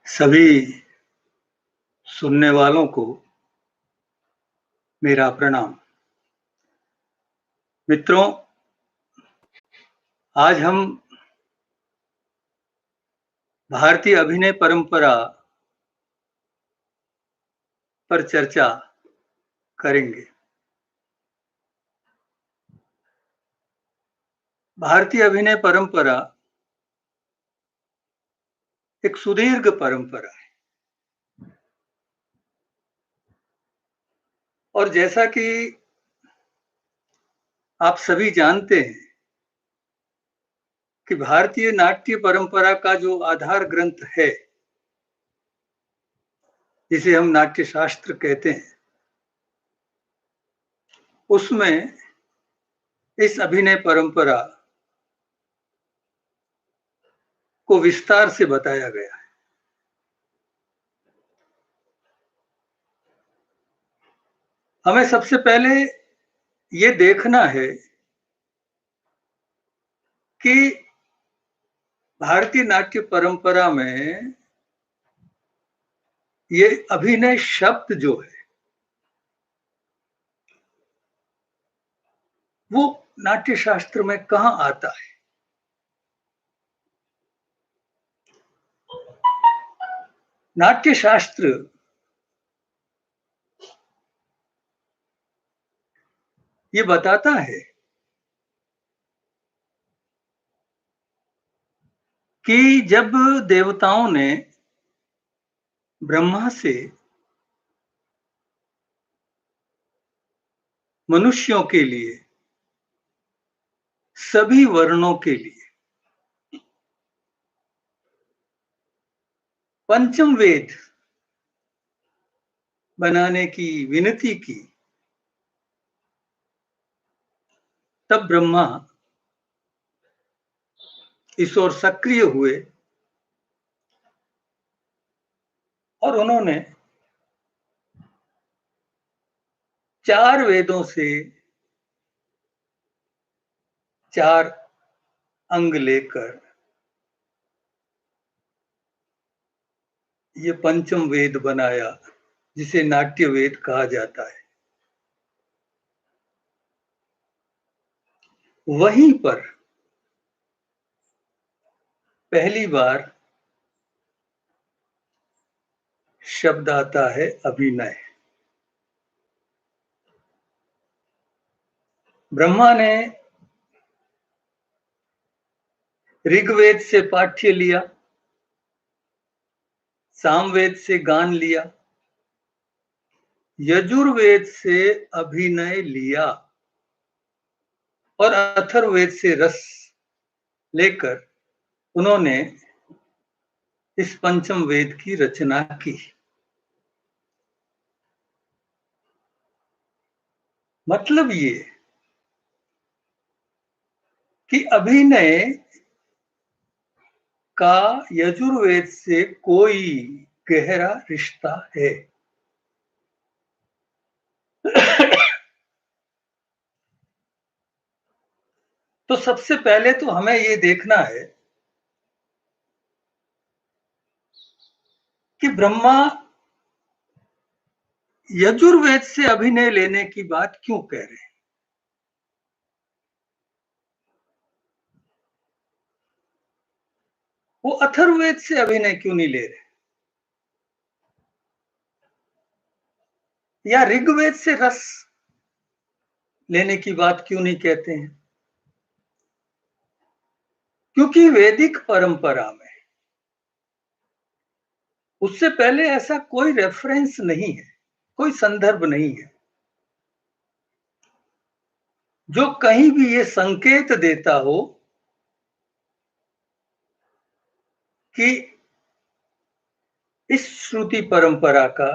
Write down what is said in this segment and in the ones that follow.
सभी सुनने वालों को मेरा प्रणाम। मित्रों, आज हम भारतीय अभिनय परंपरा पर चर्चा करेंगे। भारतीय अभिनय परंपरा एक सुदीर्घ परंपरा है और जैसा कि आप सभी जानते हैं कि भारतीय नाट्य परंपरा का जो आधार ग्रंथ है, जिसे हम नाट्य शास्त्र कहते हैं, उसमें इस अभिनय परंपरा को विस्तार से बताया गया है। हमें सबसे पहले ये देखना है कि भारतीय नाट्य परंपरा में ये अभिनय शब्द जो है वो नाट्य शास्त्र में कहां आता है। नाट्य शास्त्र ये बताता है कि जब देवताओं ने ब्रह्मा से मनुष्यों के लिए, सभी वर्णों के लिए पंचम वेद बनाने की विनती की, तब ब्रह्मा इस ओर सक्रिय हुए और उन्होंने 4 वेदों से 4 अंग लेकर ये पंचम वेद बनाया, जिसे नाट्य वेद कहा जाता है। वहीं पर पहली बार शब्द आता है अभिनय। ब्रह्मा ने ऋग्वेद से पाठ्य लिया, सामवेद से गान लिया, यजुर्वेद से अभिनय लिया और अथर्ववेद से रस लेकर उन्होंने इस पंचम वेद की रचना की। मतलब ये कि अभिनय का यजुर्वेद से कोई गहरा रिश्ता है। तो सबसे पहले तो हमें ये देखना है कि ब्रह्मा यजुर्वेद से अभिनय लेने की बात क्यों कह रहे हैं। वो अथर्ववेद से अभिनय क्यों नहीं ले रहे, या ऋग्वेद से रस लेने की बात क्यों नहीं कहते हैं। क्योंकि वैदिक परंपरा में उससे पहले ऐसा कोई रेफरेंस नहीं है, कोई संदर्भ नहीं है जो कहीं भी ये संकेत देता हो कि इस श्रुति परंपरा का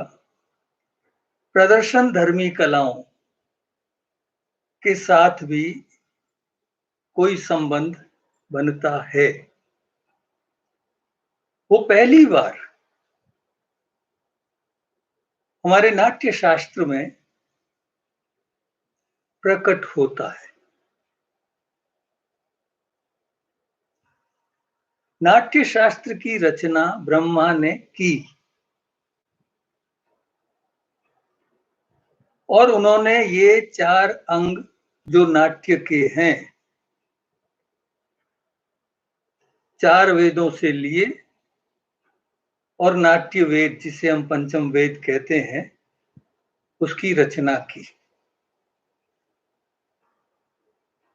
प्रदर्शन धर्मी कलाओं के साथ भी कोई संबंध बनता है। वो पहली बार हमारे नाट्य शास्त्र में प्रकट होता है। नाट्य शास्त्र की रचना ब्रह्मा ने की और उन्होंने ये 4 अंग जो नाट्य के हैं 4 वेदों से लिए और नाट्य वेद जिसे हम पंचम वेद कहते हैं उसकी रचना की।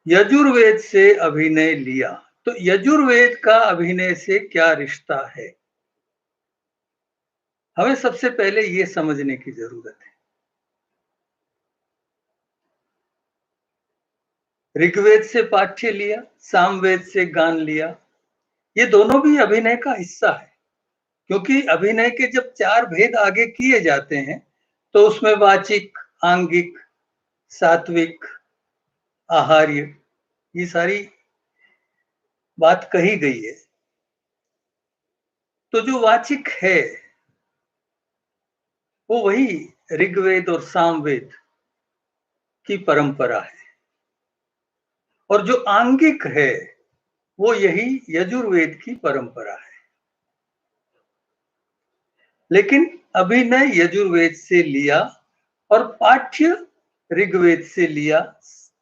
यजुर्वेद से अभिनय लिया। तो यजुर्वेद का अभिनय से क्या रिश्ता है, हमें सबसे पहले ये समझने की जरूरत है। ऋग्वेद से पाठ्य लिया, सामवेद से गान लिया, ये दोनों भी अभिनय का हिस्सा है। क्योंकि अभिनय के जब 4 भेद आगे किए जाते हैं तो उसमें वाचिक, आंगिक, सात्विक, आहार्य, ये सारी बात कही गई है। तो जो वाचिक है वो वही ऋग्वेद और सामवेद की परंपरा है और जो आंगिक है वो यही यजुर्वेद की परंपरा है। लेकिन अभिनय यजुर्वेद से लिया और पाठ्य ऋग्वेद से लिया,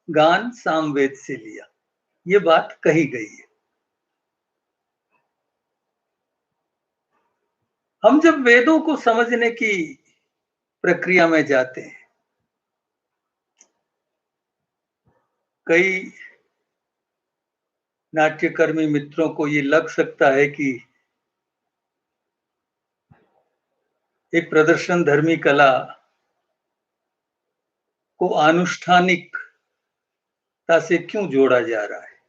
गान सामवेद से लिया, ये बात कही गई है। हम जब वेदों को समझने की प्रक्रिया में जाते हैं, कई नाट्यकर्मी मित्रों को ये लग सकता है कि एक प्रदर्शन धर्मी कला को अनुष्ठानिकता से क्यों जोड़ा जा रहा है।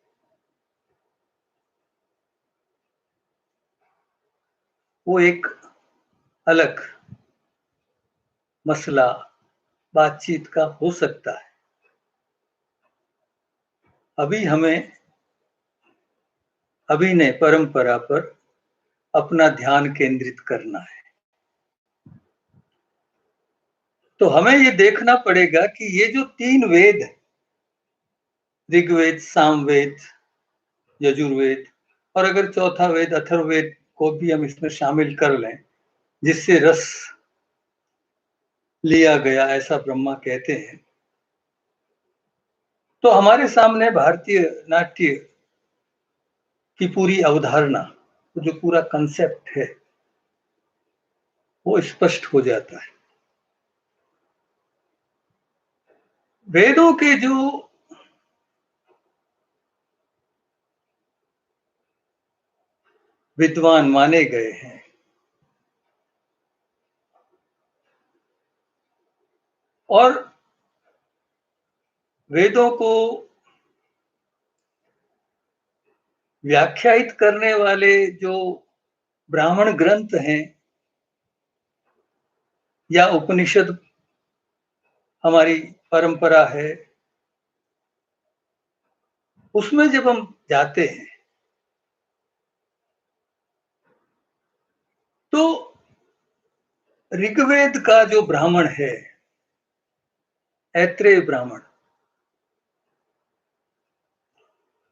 वो एक अलग मसला बातचीत का हो सकता है। अभी हमें अभिनय परंपरा पर अपना ध्यान केंद्रित करना है। तो हमें ये देखना पड़ेगा कि ये जो 3 वेद, ऋग्वेद, सामवेद, यजुर्वेद और अगर चौथा वेद अथर्ववेद को भी हम इसमें शामिल कर लें जिससे रस लिया गया ऐसा ब्रह्मा कहते हैं, तो हमारे सामने भारतीय नाट्य की पूरी अवधारणा, जो पूरा कंसेप्ट है वो स्पष्ट हो जाता है। वेदों के जो विद्वान माने गए हैं और वेदों को व्याख्यायित करने वाले जो ब्राह्मण ग्रंथ हैं या उपनिषद हमारी परंपरा है, उसमें जब हम जाते हैं तो ऋग्वेद का जो ब्राह्मण है, ऐत्रेय ब्राह्मण,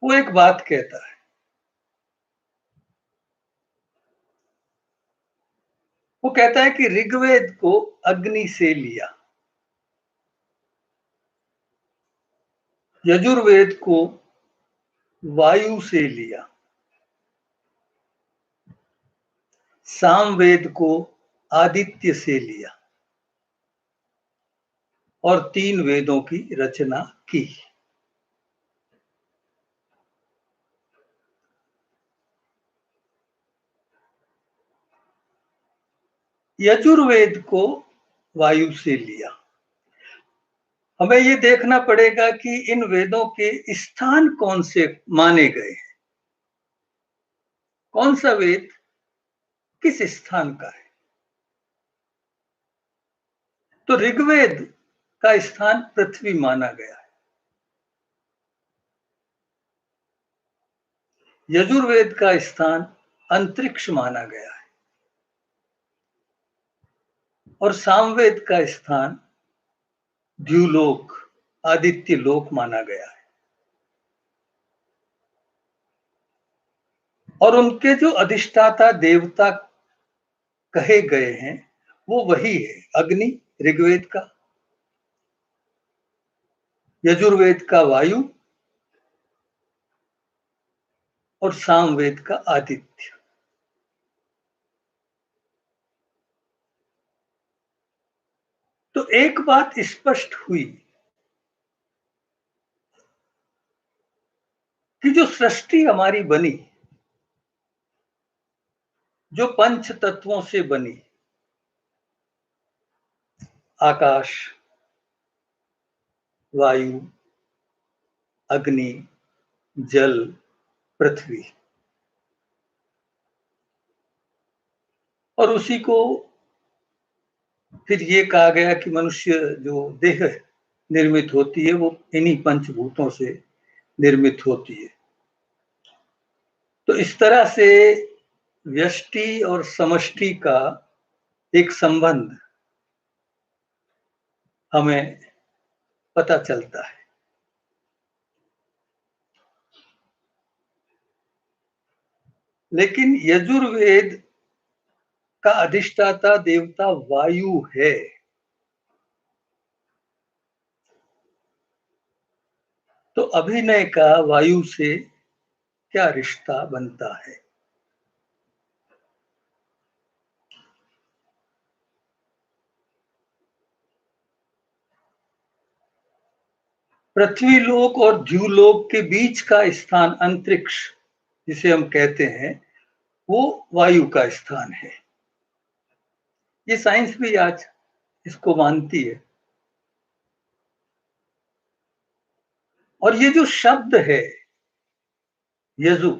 वो एक बात कहता है। वो कहता है कि ऋग्वेद को अग्नि से लिया, यजुर्वेद को वायु से लिया, सामवेद को आदित्य से लिया और 3 वेदों की रचना की। यजुर्वेद को वायु से लिया। हमें ये देखना पड़ेगा कि इन वेदों के स्थान कौन से माने गए हैं, कौन सा वेद किस स्थान का है। तो ऋग्वेद का स्थान पृथ्वी माना गया है, यजुर्वेद का स्थान अंतरिक्ष माना गया है और सामवेद का स्थान द्युलोक, आदित्य लोक माना गया है। और उनके जो अधिष्ठाता देवता कहे गए हैं वो वही है, अग्नि ऋग्वेद का, यजुर्वेद का वायु और सामवेद का आदित्य। तो एक बात स्पष्ट हुई कि जो सृष्टि हमारी बनी, जो पंच तत्वों से बनी, आकाश, वायु, अग्नि, जल, पृथ्वी, और उसी को फिर ये कहा गया कि मनुष्य जो देह निर्मित होती है वो इन्हीं पंचभूतों से निर्मित होती है। तो इस तरह से व्यष्टि और समष्टि का एक संबंध हमें पता चलता है। लेकिन यजुर्वेद का अधिष्ठाता देवता वायु है, तो अभिनय का वायु से क्या रिश्ता बनता है? पृथ्वीलोक और द्युलोक के बीच का स्थान अंतरिक्ष जिसे हम कहते हैं वो वायु का स्थान है। ये साइंस भी आज इसको मानती है। और ये जो शब्द है यजु,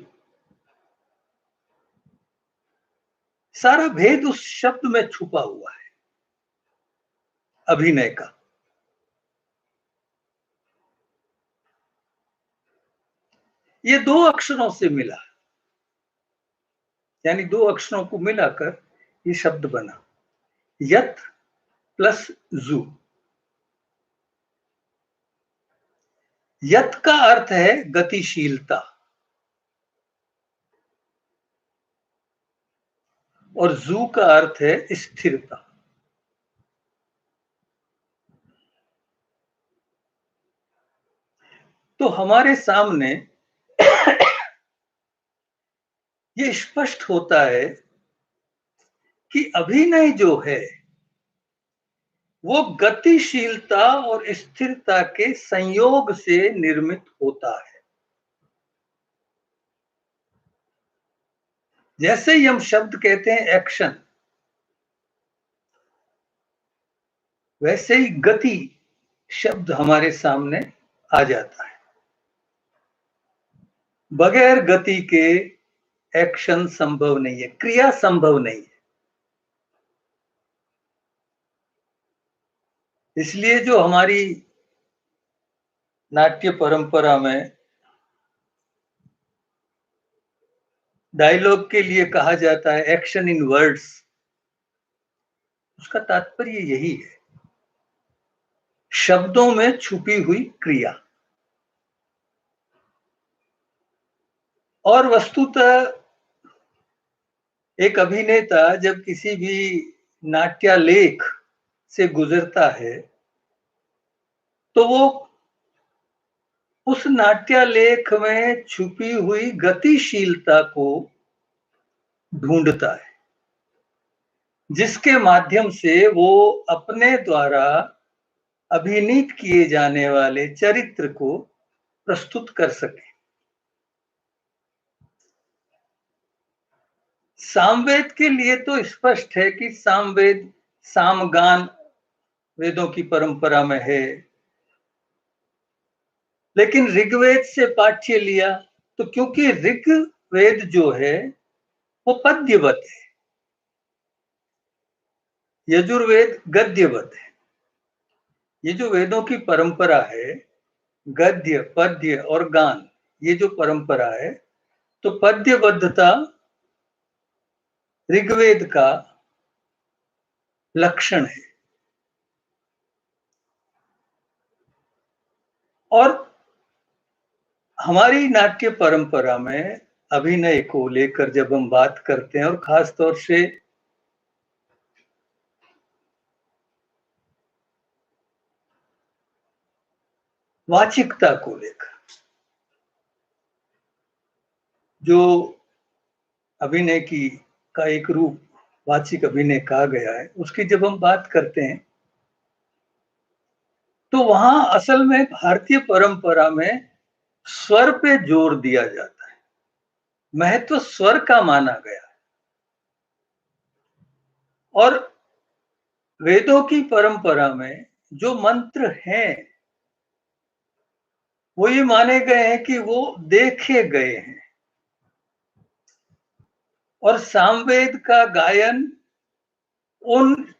सारा भेद उस शब्द में छुपा हुआ है, अभिनय का। ये दो अक्षरों से मिला, यानी दो अक्षरों को मिलाकर ये शब्द बना, यत प्लस जू। यत का अर्थ है गतिशीलता और जू का अर्थ है स्थिरता। तो हमारे सामने ये स्पष्ट होता है कि अभिनय जो है वो गतिशीलता और स्थिरता के संयोग से निर्मित होता है। जैसे ही हम शब्द कहते हैं एक्शन, वैसे ही गति शब्द हमारे सामने आ जाता है। बगैर गति के एक्शन संभव नहीं है, क्रिया संभव नहीं है। इसलिए जो हमारी नाट्य परंपरा में डायलॉग के लिए कहा जाता है एक्शन इन वर्ड्स, उसका तात्पर्य यही है, शब्दों में छुपी हुई क्रिया। और वस्तुतः एक अभिनेता जब किसी भी नाट्यालेख से गुजरता है तो वो उस नाट्यालेख में छुपी हुई गतिशीलता को ढूंढता है, जिसके माध्यम से वो अपने द्वारा अभिनीत किए जाने वाले चरित्र को प्रस्तुत कर सके। सामवेद के लिए तो स्पष्ट है कि सामवेद सामगान वेदों की परंपरा में है, लेकिन ऋग्वेद से पाठ्य लिया तो क्योंकि ऋग्वेद जो है वो पद्यवत है, यजुर्वेद गद्यवत है। ये जो वेदों की परंपरा है, गद्य, पद्य और गान, ये जो परंपरा है, तो पद्यबद्धता ऋग्वेद का लक्षण है। और हमारी नाट्य परंपरा में अभिनय को लेकर जब हम बात करते हैं और खास तौर से वाचिकता को लेकर, जो अभिनय की का एक रूप वाचिक अभिनय कहा गया है, उसकी जब हम बात करते हैं तो वहां असल में भारतीय परंपरा में स्वर पे जोर दिया जाता है, महत्व स्वर का माना गया है। और वेदों की परंपरा में जो मंत्र हैं वो ये माने गए हैं कि वो देखे गए हैं, और सामवेद का गायन उन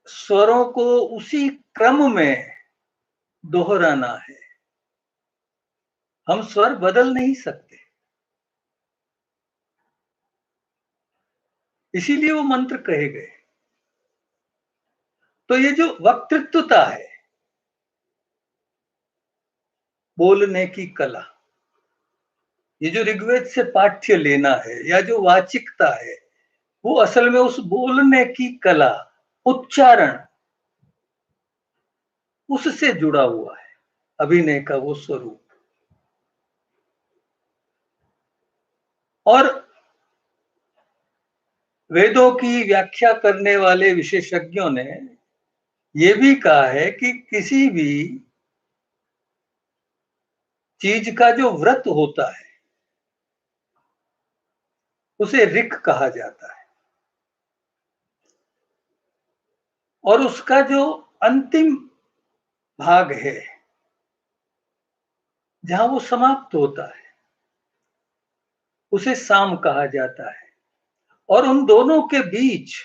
स्वरों को उसी क्रम में दोहराना है। हम स्वर बदल नहीं सकते, इसीलिए वो मंत्र कहे गए। तो ये जो वक्तृत्वता है, बोलने की कला, ये जो ऋग्वेद से पाठ्य लेना है या जो वाचिकता है, वो असल में उस बोलने की कला, उच्चारण, उससे जुड़ा हुआ है अभिनय का वो स्वरूप। और वेदों की व्याख्या करने वाले विशेषज्ञों ने ये भी कहा है कि किसी भी चीज का जो व्रत होता है उसे ऋक कहा जाता है, और उसका जो अंतिम भाग है जहां वो समाप्त होता है उसे साम कहा जाता है, और उन दोनों के बीच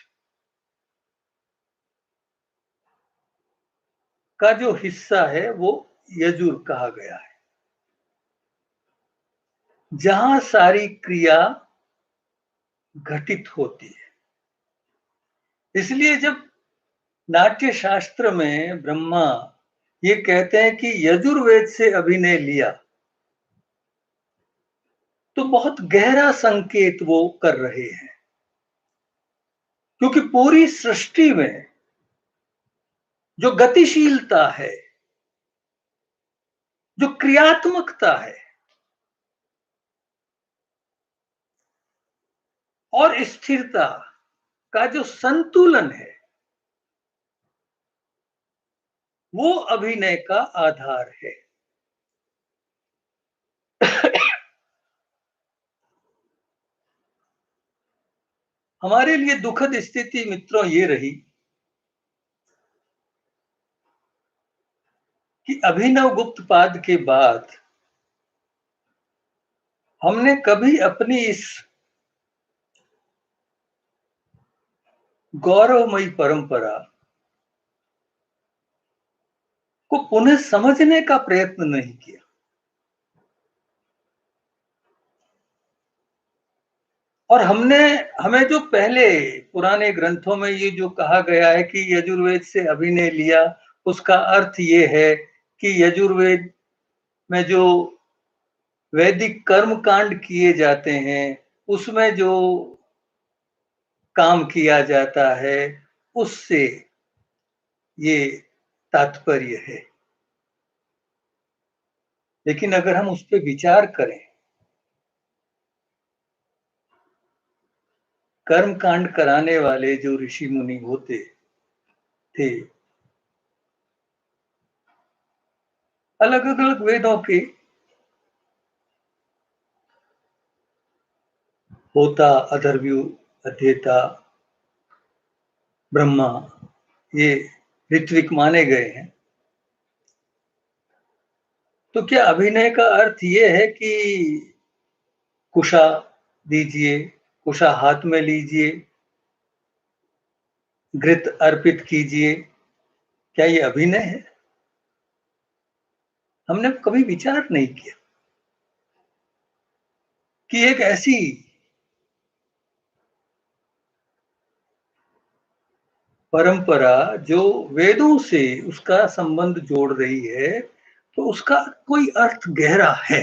का जो हिस्सा है वो यजुर कहा गया है, जहां सारी क्रिया घटित होती है। इसलिए जब नाट्य शास्त्र में ब्रह्मा ये कहते हैं कि यजुर्वेद से अभिनय लिया, तो बहुत गहरा संकेत वो कर रहे हैं, क्योंकि पूरी सृष्टि में जो गतिशीलता है, जो क्रियात्मकता है और स्थिरता का जो संतुलन है, वो अभिनय का आधार है। हमारे लिए दुखद स्थिति मित्रों ये रही कि अभिनव गुप्तपाद के बाद हमने कभी अपनी इस गौरवमयी परंपरा को पुनः समझने का प्रयत्न नहीं किया। और हमें जो पहले पुराने ग्रंथों में ये जो कहा गया है कि यजुर्वेद से अभिनय लिया, उसका अर्थ ये है कि यजुर्वेद में जो वैदिक कर्म कांड किए जाते हैं उसमें जो काम किया जाता है उससे ये तात्पर्य है। लेकिन अगर हम उस पर विचार करें, कर्म कांड कराने वाले जो ऋषि मुनि होते थे, अलग अलग वेदों के होता, अथर्वयु, अध्येता, ब्रह्मा, ये ऋत्विक माने गए हैं। तो क्या अभिनय का अर्थ ये है कि कुशा दीजिए, कुशा हाथ में लीजिए, घृत अर्पित कीजिए, क्या ये अभिनय है? हमने कभी विचार नहीं किया कि एक ऐसी परंपरा जो वेदों से उसका संबंध जोड़ रही है, तो उसका कोई अर्थ गहरा है।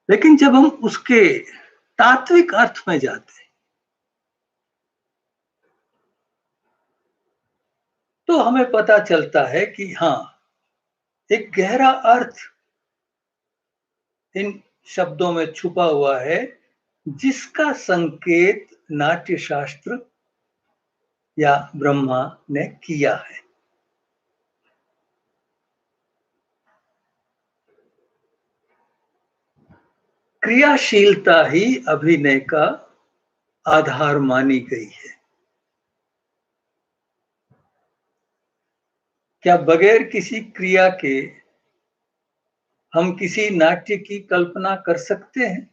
लेकिन जब हम उसके तात्विक अर्थ में जाते हैं तो हमें पता चलता है कि हाँ, एक गहरा अर्थ इन शब्दों में छुपा हुआ है, जिसका संकेत नाट्य शास्त्र या ब्रह्मा ने किया है। क्रियाशीलता ही अभिनय का आधार मानी गई है। क्या बगैर किसी क्रिया के हम किसी नाट्य की कल्पना कर सकते हैं?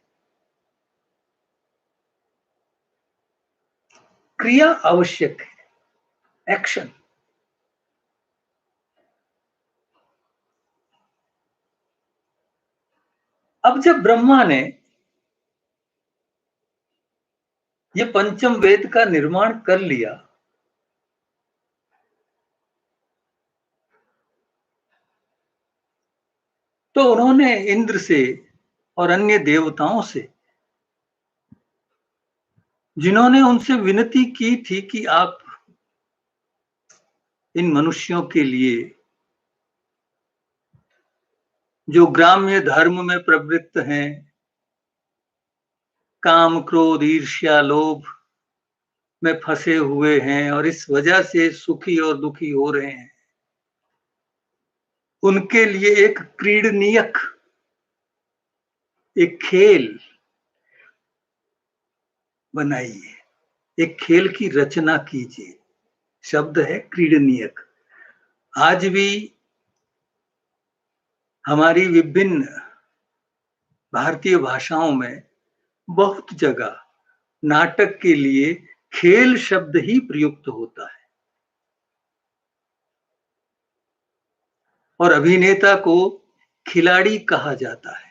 क्रिया आवश्यक है, एक्शन। अब जब ब्रह्मा ने ये पंचम वेद का निर्माण कर लिया, तो उन्होंने इंद्र से और अन्य देवताओं से, जिन्होंने उनसे विनती की थी कि आप इन मनुष्यों के लिए जो ग्राम्य धर्म में प्रवृत्त हैं, काम क्रोध ईर्ष्या लोभ में फंसे हुए हैं और इस वजह से सुखी और दुखी हो रहे हैं, उनके लिए एक क्रीडनीयक, एक खेल बनाइए, एक खेल की रचना कीजिए। शब्द है क्रीडनीयक। आज भी हमारी विभिन्न भारतीय भाषाओं में बहुत जगह नाटक के लिए खेल शब्द ही प्रयुक्त होता है और अभिनेता को खिलाड़ी कहा जाता है।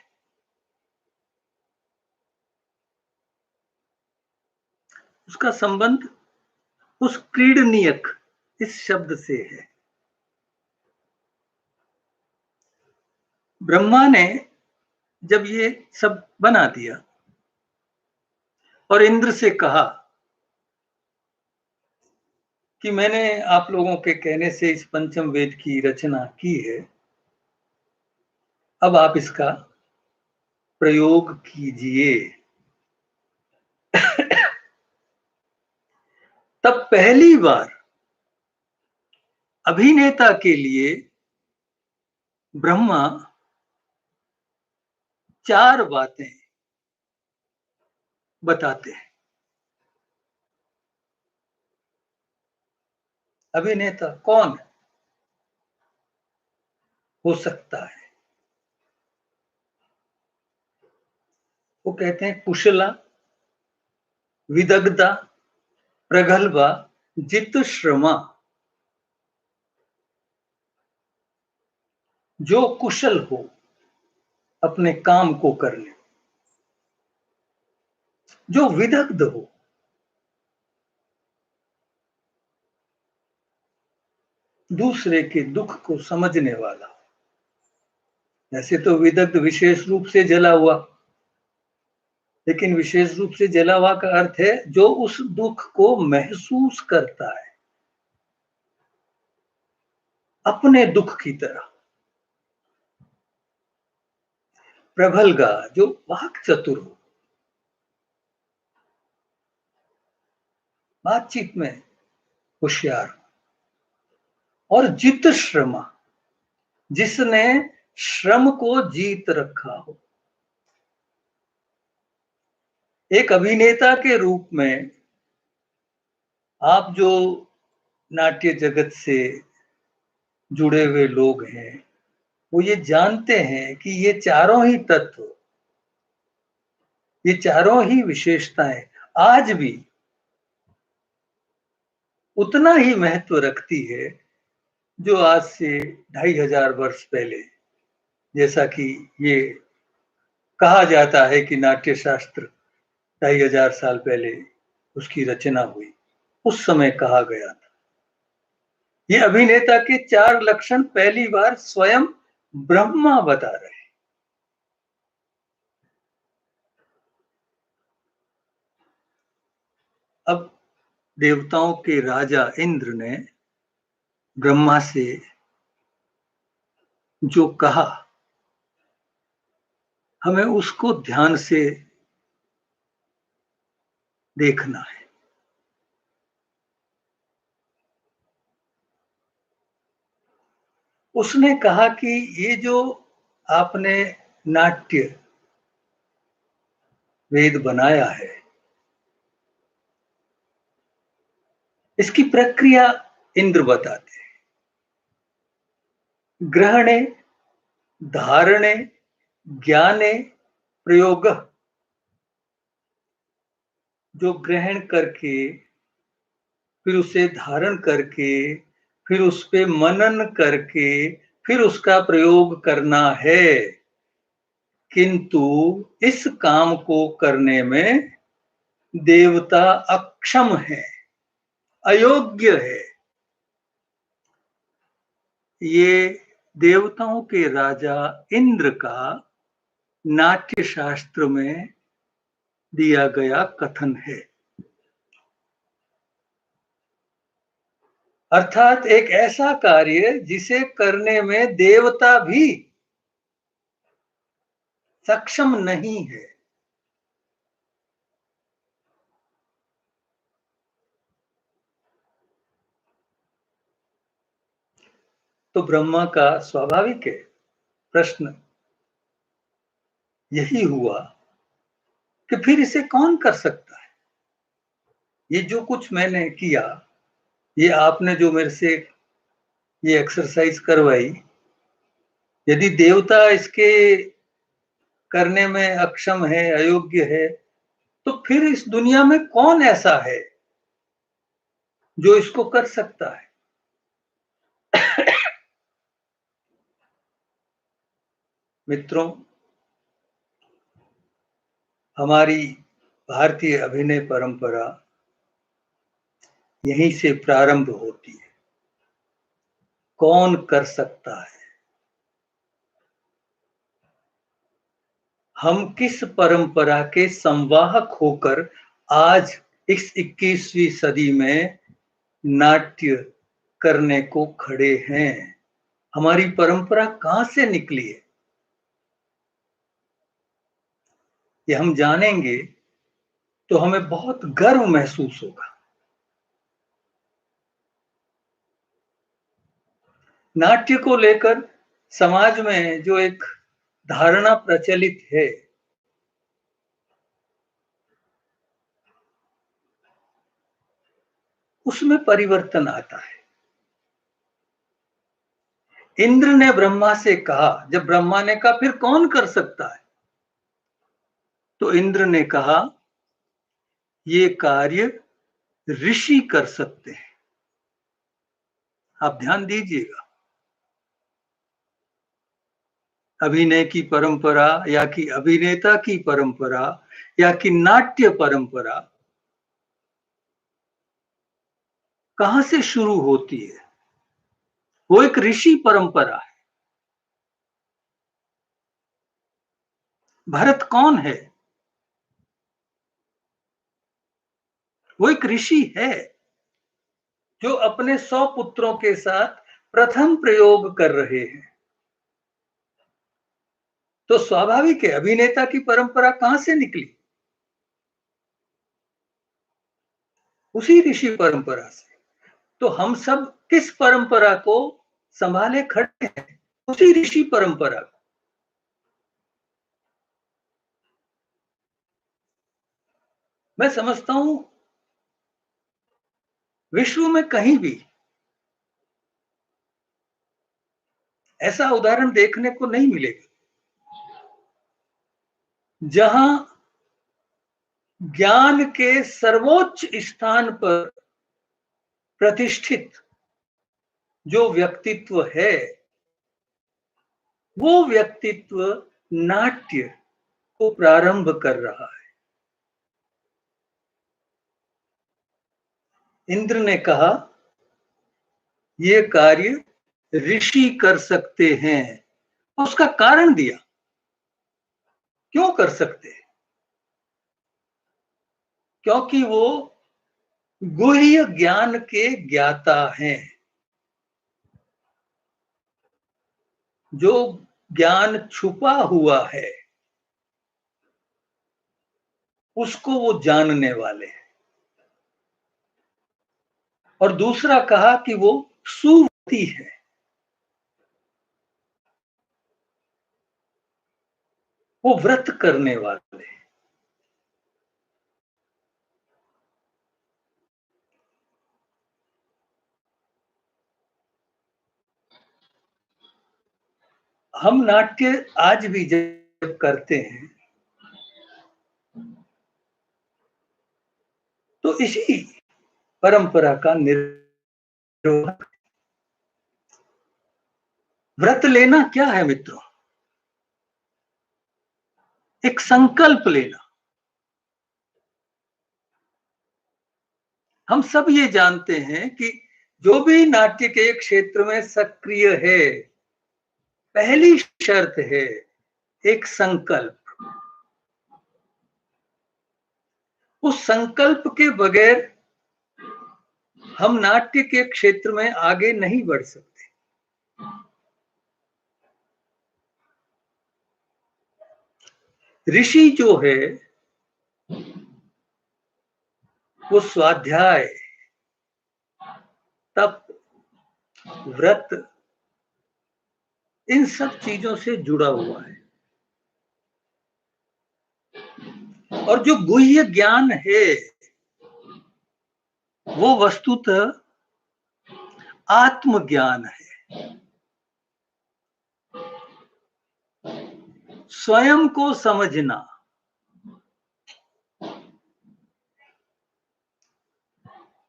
उसका संबंध उस क्रीडनीयक इस शब्द से है। ब्रह्मा ने जब ये सब बना दिया और इंद्र से कहा कि मैंने आप लोगों के कहने से इस पंचम वेद की रचना की है, अब आप इसका प्रयोग कीजिए। तब पहली बार अभिनेता के लिए ब्रह्मा 4 बातें बताते हैं। अभिनेता कौन हो सकता है? वो कहते हैं कुशला, विदग्धा, प्रगल्भा, जितश्रमा। जो कुशल हो अपने काम को करने, जो विदग्ध हो, दूसरे के दुख को समझने वाला। वैसे तो विदग्ध विशेष रूप से जला हुआ, लेकिन विशेष रूप से जला हुआ का अर्थ है जो उस दुख को महसूस करता है अपने दुख की तरह। प्रबलगा, जो वाक चतुर हो, बातचीत में होशियार हो, और जित श्रमा, जिसने श्रम को जीत रखा हो। एक अभिनेता के रूप में आप जो नाट्य जगत से जुड़े हुए लोग हैं, वो ये जानते हैं कि ये चारों ही तत्व, ये चारों ही विशेषताएं आज भी उतना ही महत्व रखती है जो आज से 2500 वर्ष पहले, जैसा कि ये कहा जाता है कि नाट्य शास्त्र 2500 साल पहले उसकी रचना हुई, उस समय कहा गया था। ये अभिनेता के 4 लक्षण पहली बार स्वयं ब्रह्मा बता रहे हैं। अब देवताओं के राजा इंद्र ने ब्रह्मा से जो कहा, हमें उसको ध्यान से देखना है। उसने कहा कि ये जो आपने नाट्य वेद बनाया है, इसकी प्रक्रिया इंद्र बताते हैं। ग्रहणे, धारणे, ज्ञाने, प्रयोग। जो ग्रहण करके, फिर उसे धारण करके, फिर उस पे मनन करके, फिर उसका प्रयोग करना है। किंतु इस काम को करने में देवता अक्षम है, अयोग्य है। ये देवताओं के राजा इंद्र का नाट्य शास्त्र में दिया गया कथन है। अर्थात एक ऐसा कार्य जिसे करने में देवता भी सक्षम नहीं है। तो ब्रह्मा का स्वाभाविक है प्रश्न यही हुआ कि फिर इसे कौन कर सकता है? ये जो कुछ मैंने किया, ये आपने जो मेरे से ये एक्सरसाइज करवाई, यदि देवता इसके करने में अक्षम है, अयोग्य है, तो फिर इस दुनिया में कौन ऐसा है जो इसको कर सकता है? मित्रों, हमारी भारतीय अभिनय परंपरा यहीं से प्रारंभ होती है। कौन कर सकता है? हम किस परंपरा के संवाहक होकर आज इस 21वीं सदी में नाट्य करने को खड़े हैं? हमारी परंपरा कहां से निकली है? ये हम जानेंगे तो हमें बहुत गर्व महसूस होगा। नाट्य को लेकर समाज में जो एक धारणा प्रचलित है, उसमें परिवर्तन आता है। इंद्र ने ब्रह्मा से कहा, जब ब्रह्मा ने कहा फिर कौन कर सकता है, तो इंद्र ने कहा ये कार्य ऋषि कर सकते हैं। आप ध्यान दीजिएगा, अभिनय की परंपरा या कि अभिनेता की परंपरा या कि नाट्य परंपरा कहां से शुरू होती है? वो एक ऋषि परंपरा है। भरत कौन है? वो एक ऋषि है जो अपने 100 पुत्रों के साथ प्रथम प्रयोग कर रहे हैं। तो स्वाभाविक है अभिनेता की परंपरा कहां से निकली? उसी ऋषि परंपरा से। तो हम सब किस परंपरा को संभाले खड़े हैं? उसी ऋषि परंपरा को। मैं समझता हूं विश्व में कहीं भी ऐसा उदाहरण देखने को नहीं मिलेगा जहां ज्ञान के सर्वोच्च स्थान पर प्रतिष्ठित जो व्यक्तित्व है, वो व्यक्तित्व नाट्य को प्रारंभ कर रहा है। इंद्र ने कहा ये कार्य ऋषि कर सकते हैं, और उसका कारण दिया क्यों कर सकते हैं। क्योंकि वो गुह्य ज्ञान के ज्ञाता हैं। जो ज्ञान छुपा हुआ है उसको वो जानने वाले हैं। और दूसरा कहा कि वो सुव्रती है। वो व्रत करने वाले हैं। हम नाट्य आज भी जब करते हैं तो इसी परंपरा का निर्वहन। व्रत लेना क्या है मित्रों? एक संकल्प लेना। हम सब ये जानते हैं कि जो भी नाट्य के क्षेत्र में सक्रिय है, पहली शर्त है एक संकल्प। उस संकल्प के बगैर हम नाट्य के क्षेत्र में आगे नहीं बढ़ सकते। ऋषि जो है वो स्वाध्याय, तप, व्रत, इन सब चीजों से जुड़ा हुआ है। और जो गुह्य ज्ञान है वो वस्तुतः आत्मज्ञान है। स्वयं को समझना।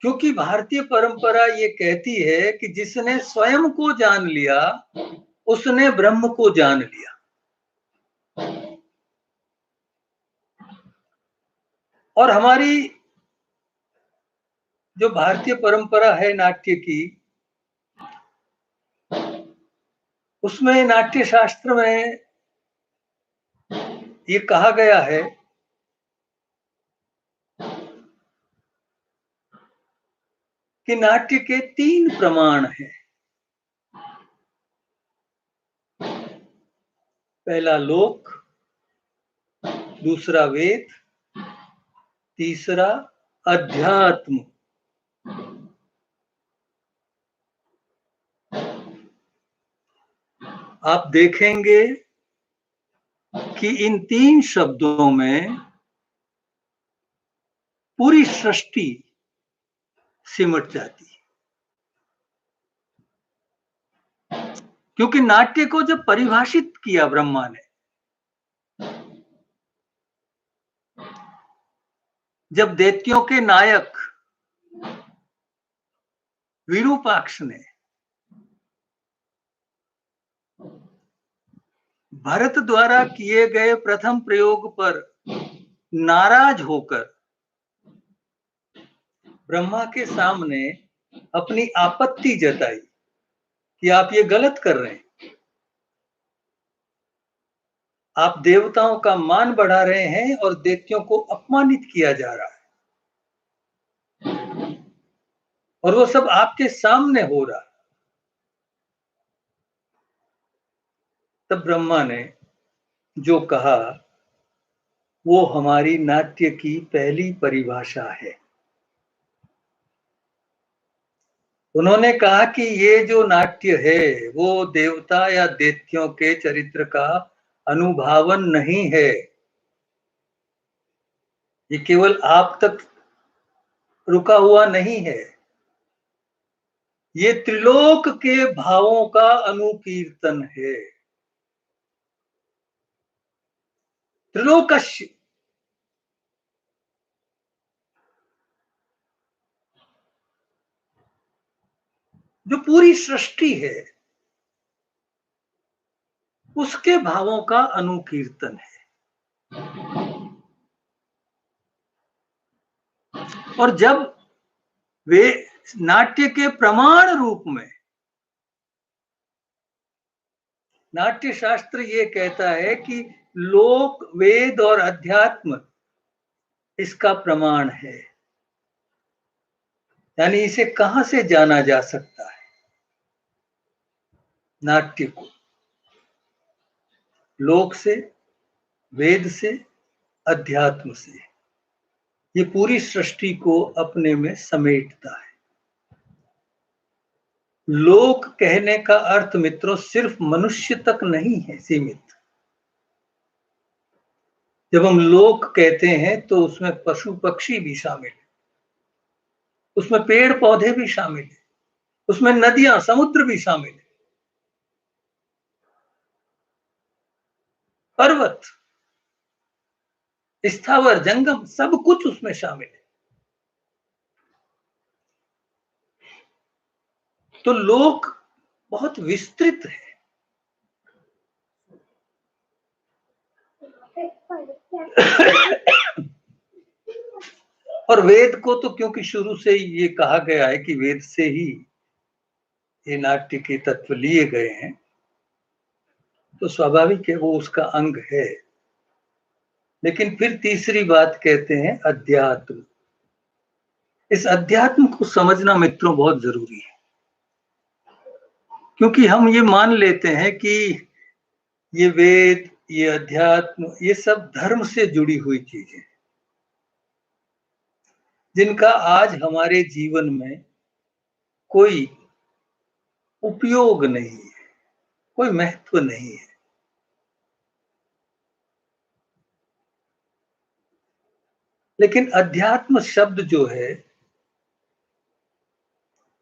क्योंकि भारतीय परंपरा ये कहती है कि जिसने स्वयं को जान लिया उसने ब्रह्म को जान लिया। और हमारी जो भारतीय परंपरा है नाट्य की, उसमें नाट्य शास्त्र में ये कहा गया है कि नाट्य के 3 प्रमाण हैं। पहला लोक, दूसरा वेद, तीसरा अध्यात्म। आप देखेंगे कि इन 3 शब्दों में पूरी सृष्टि सिमट जाती है। क्योंकि नाट्य को जब परिभाषित किया ब्रह्मा ने, जब दैत्यों के नायक विरूपाक्ष ने भरत द्वारा किए गए प्रथम प्रयोग पर नाराज होकर ब्रह्मा के सामने अपनी आपत्ति जताई कि आप ये गलत कर रहे हैं, आप देवताओं का मान बढ़ा रहे हैं और दैत्यों को अपमानित किया जा रहा है, और वो सब आपके सामने हो रहा है। तब ब्रह्मा ने जो कहा वो हमारी नाट्य की पहली परिभाषा है। उन्होंने कहा कि ये जो नाट्य है वो देवता या दैत्यों के चरित्र का अनुभावन नहीं है, ये केवल आप तक रुका हुआ नहीं है, ये त्रिलोक के भावों का अनुकीर्तन है। त्रिलोकस्य, जो पूरी सृष्टि है उसके भावों का अनुकीर्तन है। और जब वे नाट्य के प्रमाण रूप में, नाट्य शास्त्र ये कहता है कि लोक, वेद और अध्यात्म इसका प्रमाण है। यानी इसे कहां से जाना जा सकता है? नाट्य को लोक से, वेद से, अध्यात्म से, ये पूरी सृष्टि को अपने में समेटता है। लोक कहने का अर्थ मित्रों सिर्फ मनुष्य तक नहीं है सीमित। जब हम लोक कहते हैं तो उसमें पशु पक्षी भी शामिल है, उसमें पेड़ पौधे भी शामिल है, उसमें नदियां समुद्र भी शामिल है, पर्वत, स्थावर जंगम, सब कुछ उसमें शामिल है। तो लोक बहुत विस्तृत है। और वेद को तो क्योंकि शुरू से ही ये कहा गया है कि वेद से ही ये नाट्य के तत्व लिए गए हैं, तो स्वाभाविक है वो उसका अंग है। लेकिन फिर तीसरी बात कहते हैं अध्यात्म। इस अध्यात्म को समझना मित्रों बहुत जरूरी है, क्योंकि हम ये मान लेते हैं कि ये वेद, ये अध्यात्म, ये सब धर्म से जुड़ी हुई चीजें, जिनका आज हमारे जीवन में कोई उपयोग नहीं है, कोई महत्व नहीं है। लेकिन अध्यात्म शब्द जो है,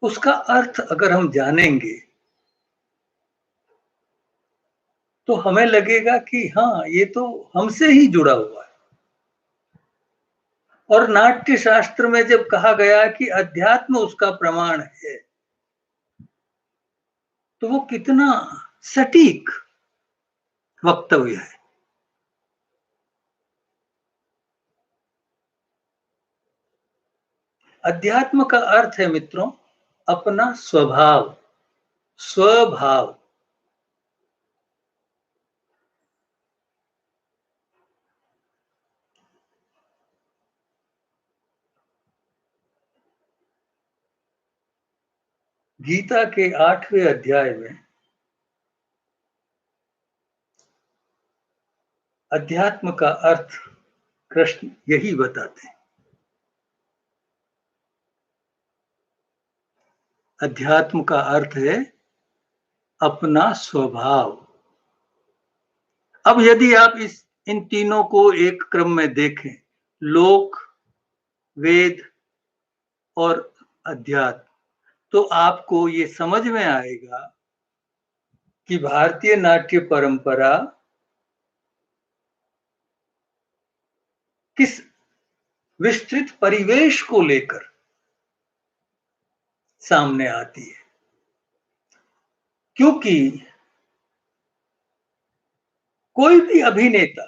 उसका अर्थ अगर हम जानेंगे तो हमें लगेगा कि हाँ, ये तो हमसे ही जुड़ा हुआ है। और नाट्य शास्त्र में जब कहा गया कि अध्यात्म उसका प्रमाण है, तो वो कितना सटीक वक्तव्य है। अध्यात्म का अर्थ है मित्रों अपना स्वभाव, स्वभाव। गीता के 8वें अध्याय में अध्यात्म का अर्थ कृष्ण यही बताते हैं। अध्यात्म का अर्थ है अपना स्वभाव। अब यदि आप इन तीनों को एक क्रम में देखें, लोक, वेद और अध्यात्म, तो आपको ये समझ में आएगा कि भारतीय नाट्य परंपरा किस विस्तृत परिवेश को लेकर सामने आती है। क्योंकि कोई भी अभिनेता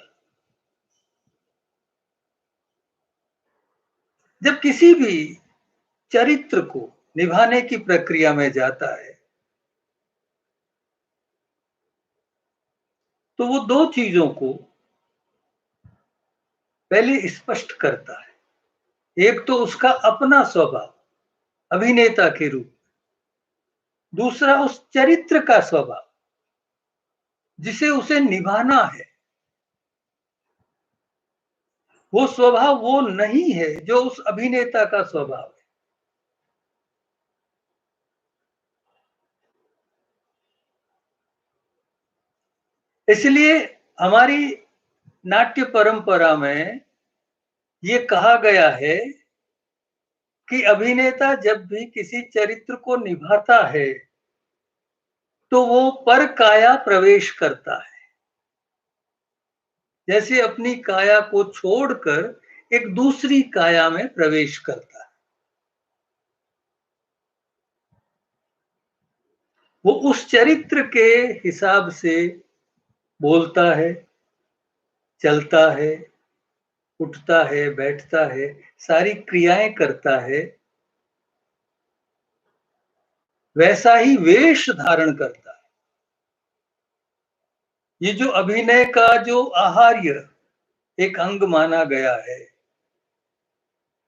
जब किसी भी चरित्र को निभाने की प्रक्रिया में जाता है, तो वो दो चीजों को पहले स्पष्ट करता है। एक तो उसका अपना स्वभाव अभिनेता के रूप में, दूसरा उस चरित्र का स्वभाव जिसे उसे निभाना है। वो स्वभाव वो नहीं है जो उस अभिनेता का स्वभाव है। इसलिए हमारी नाट्य परंपरा में ये कहा गया है कि अभिनेता जब भी किसी चरित्र को निभाता है तो वो पर काया प्रवेश करता है, जैसे अपनी काया को छोड़कर एक दूसरी काया में प्रवेश करता है। वो उस चरित्र के हिसाब से बोलता है, चलता है, उठता है, बैठता है, सारी क्रियाएं करता है, वैसा ही वेश धारण करता है। ये जो अभिनय का जो आहार्य एक अंग माना गया है,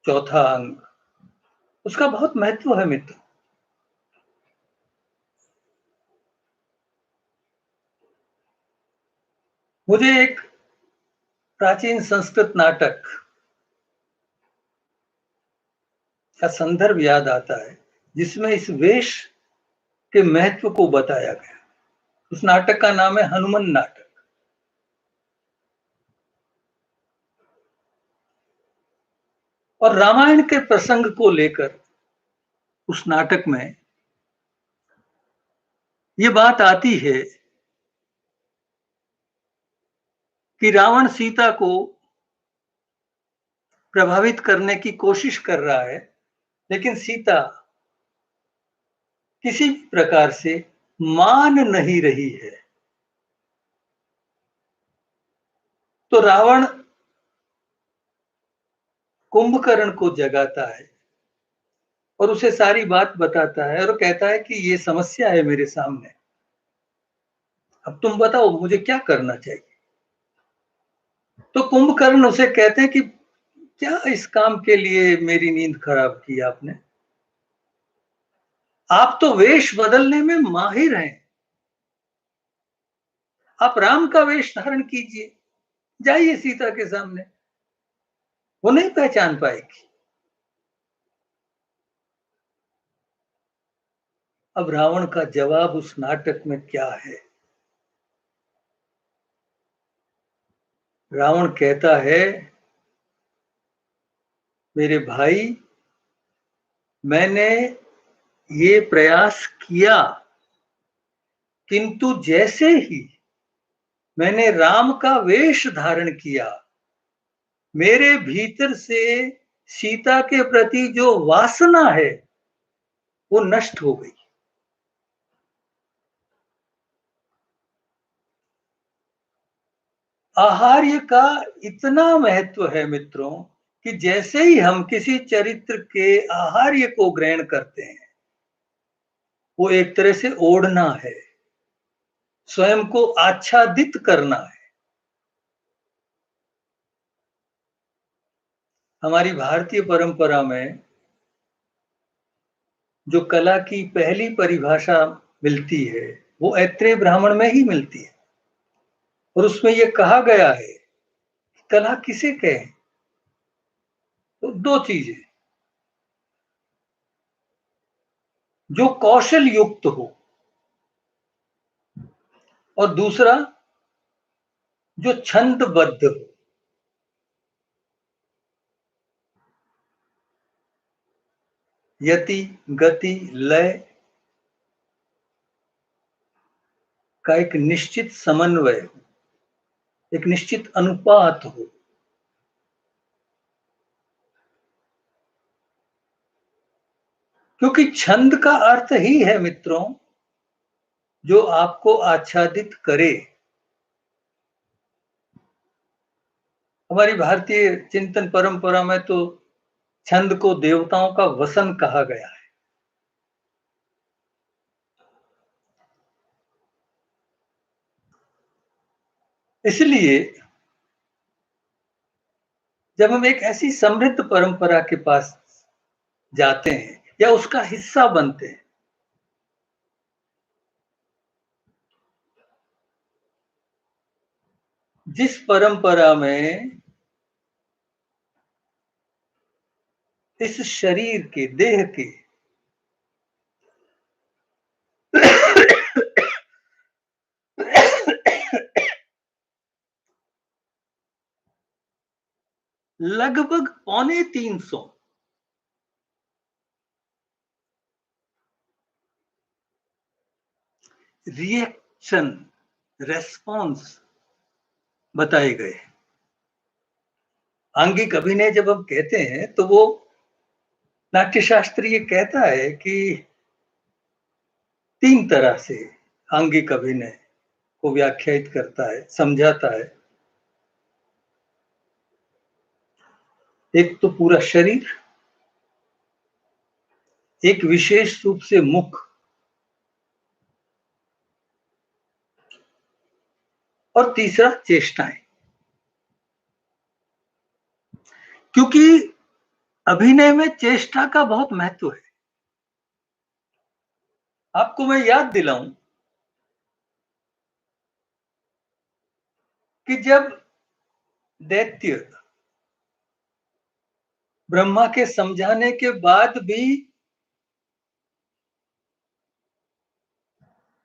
चौथा अंग, उसका बहुत महत्व है मित्र। मुझे एक प्राचीन संस्कृत नाटक का संदर्भ याद आता है जिसमें इस वेश के महत्व को बताया गया। उस नाटक का नाम है हनुमान नाटक। और रामायण के प्रसंग को लेकर उस नाटक में ये बात आती है कि रावण सीता को प्रभावित करने की कोशिश कर रहा है, लेकिन सीता किसी भी प्रकार से मान नहीं रही है। तो रावण कुंभकर्ण को जगाता है और उसे सारी बात बताता है और कहता है कि ये समस्या है मेरे सामने, अब तुम बताओ मुझे क्या करना चाहिए। तो कुंभकर्ण उसे कहते हैं कि क्या इस काम के लिए मेरी नींद खराब की आपने? आप तो वेश बदलने में माहिर हैं, आप राम का वेश धारण कीजिए, जाइए सीता के सामने, वो नहीं पहचान पाएगी। अब रावण का जवाब उस नाटक में क्या है? रावण कहता है, मेरे भाई, मैंने ये प्रयास किया, किंतु जैसे ही मैंने राम का वेश धारण किया, मेरे भीतर से सीता के प्रति जो वासना है वो नष्ट हो गई। आहार्य का इतना महत्व है मित्रों कि जैसे ही हम किसी चरित्र के आहार्य को ग्रहण करते हैं, वो एक तरह से ओढ़ना है, स्वयं को आच्छादित करना है। हमारी भारतीय परंपरा में जो कला की पहली परिभाषा मिलती है वो ऐत्रेय ब्राह्मण में ही मिलती है, और उसमें यह कहा गया है कि कला किसे कहें? तो दो चीजें, जो कौशल युक्त हो, और दूसरा जो छंदबद्ध हो। यति, गति, लय का एक निश्चित समन्वय हो, एक निश्चित अनुपात हो। क्योंकि छंद का अर्थ ही है मित्रों जो आपको आच्छादित करे। हमारी भारतीय चिंतन परंपरा में तो छंद को देवताओं का वसन कहा गया है। इसलिए जब हम एक ऐसी समृद्ध परंपरा के पास जाते हैं या उसका हिस्सा बनते हैं, जिस परंपरा में इस शरीर के, देह के लगभग 350 रिएक्शन, रेस्पॉन्स बताए गए। आंगिक अभिनय जब हम कहते हैं तो वो नाट्यशास्त्र ये कहता है कि 3 तरह से आंगिक अभिनय को व्याख्यायित करता है, समझाता है। एक तो पूरा शरीर, एक विशेष रूप से मुख, और तीसरा चेष्टाएं। क्योंकि अभिनय में चेष्टा का बहुत महत्व है। आपको मैं याद दिलाऊं कि जब दैत्य ब्रह्मा के समझाने के बाद भी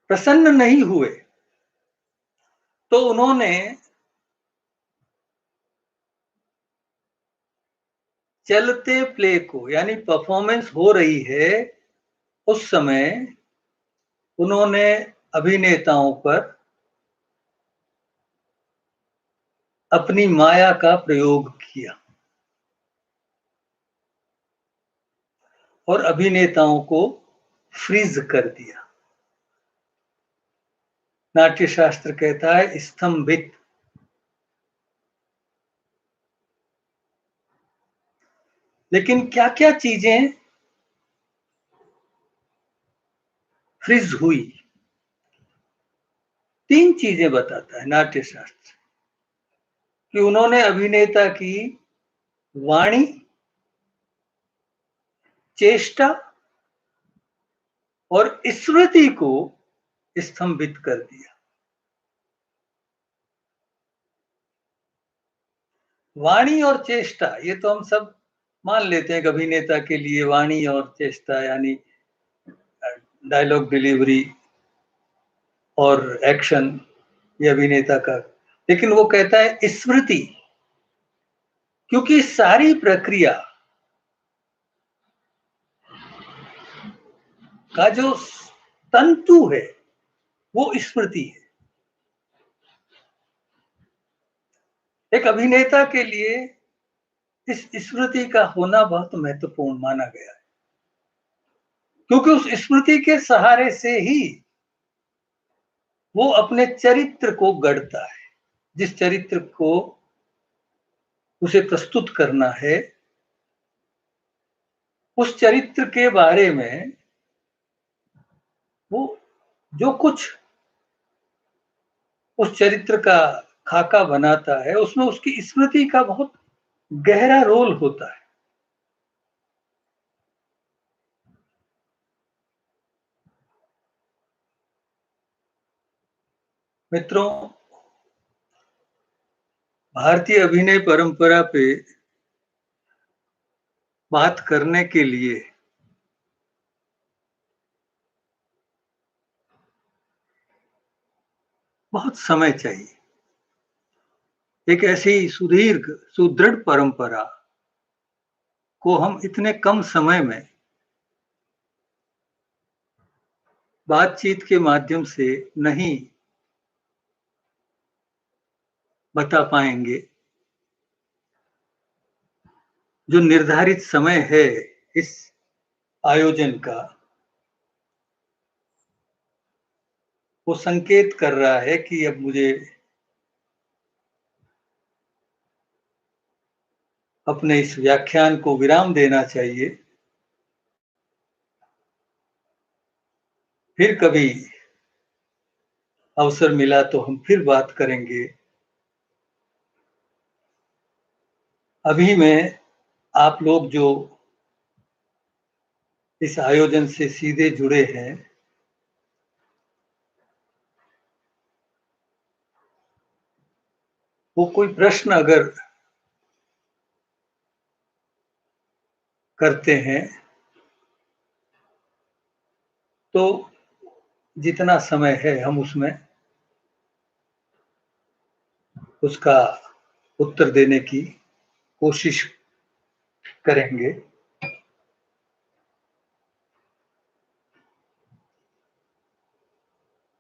प्रसन्न नहीं हुए, तो उन्होंने चलते प्ले को, यानी परफॉर्मेंस हो रही है उस समय, उन्होंने अभिनेताओं पर अपनी माया का प्रयोग किया और अभिनेताओं को फ्रीज कर दिया। नाट्य शास्त्र कहता है स्तंभित। लेकिन क्या क्या चीजें फ्रीज हुई? 3 चीजें बताता है नाट्य शास्त्र कि उन्होंने अभिनेता की वाणी, चेष्टा और स्मृति को स्तंभित कर दिया। वाणी और चेष्टा, ये तो हम सब मान लेते हैं कि अभिनेता के लिए वाणी और चेष्टा यानी डायलॉग डिलीवरी और एक्शन, ये अभिनेता का। लेकिन वो कहता है स्मृति, क्योंकि सारी प्रक्रिया का जो तंतु है वो स्मृति है। एक अभिनेता के लिए इस स्मृति का होना बहुत महत्वपूर्ण माना गया है, क्योंकि उस स्मृति के सहारे से ही वो अपने चरित्र को गढ़ता है। जिस चरित्र को उसे प्रस्तुत करना है, उस चरित्र के बारे में वो जो कुछ उस चरित्र का खाका बनाता है, उसमें उसकी स्मृति का बहुत गहरा रोल होता है। मित्रों, भारतीय अभिनय परंपरा पे बात करने के लिए बहुत समय चाहिए। एक ऐसी सुदीर्घ सुदृढ़ परंपरा को हम इतने कम समय में बातचीत के माध्यम से नहीं बता पाएंगे। जो निर्धारित समय है इस आयोजन का, वो संकेत कर रहा है कि अब मुझे अपने इस व्याख्यान को विराम देना चाहिए। फिर कभी अवसर मिला तो हम फिर बात करेंगे। अभी मैं आप लोग जो इस आयोजन से सीधे जुड़े हैं, वो कोई प्रश्न अगर करते हैं तो जितना समय है हम उसमें उसका उत्तर देने की कोशिश करेंगे।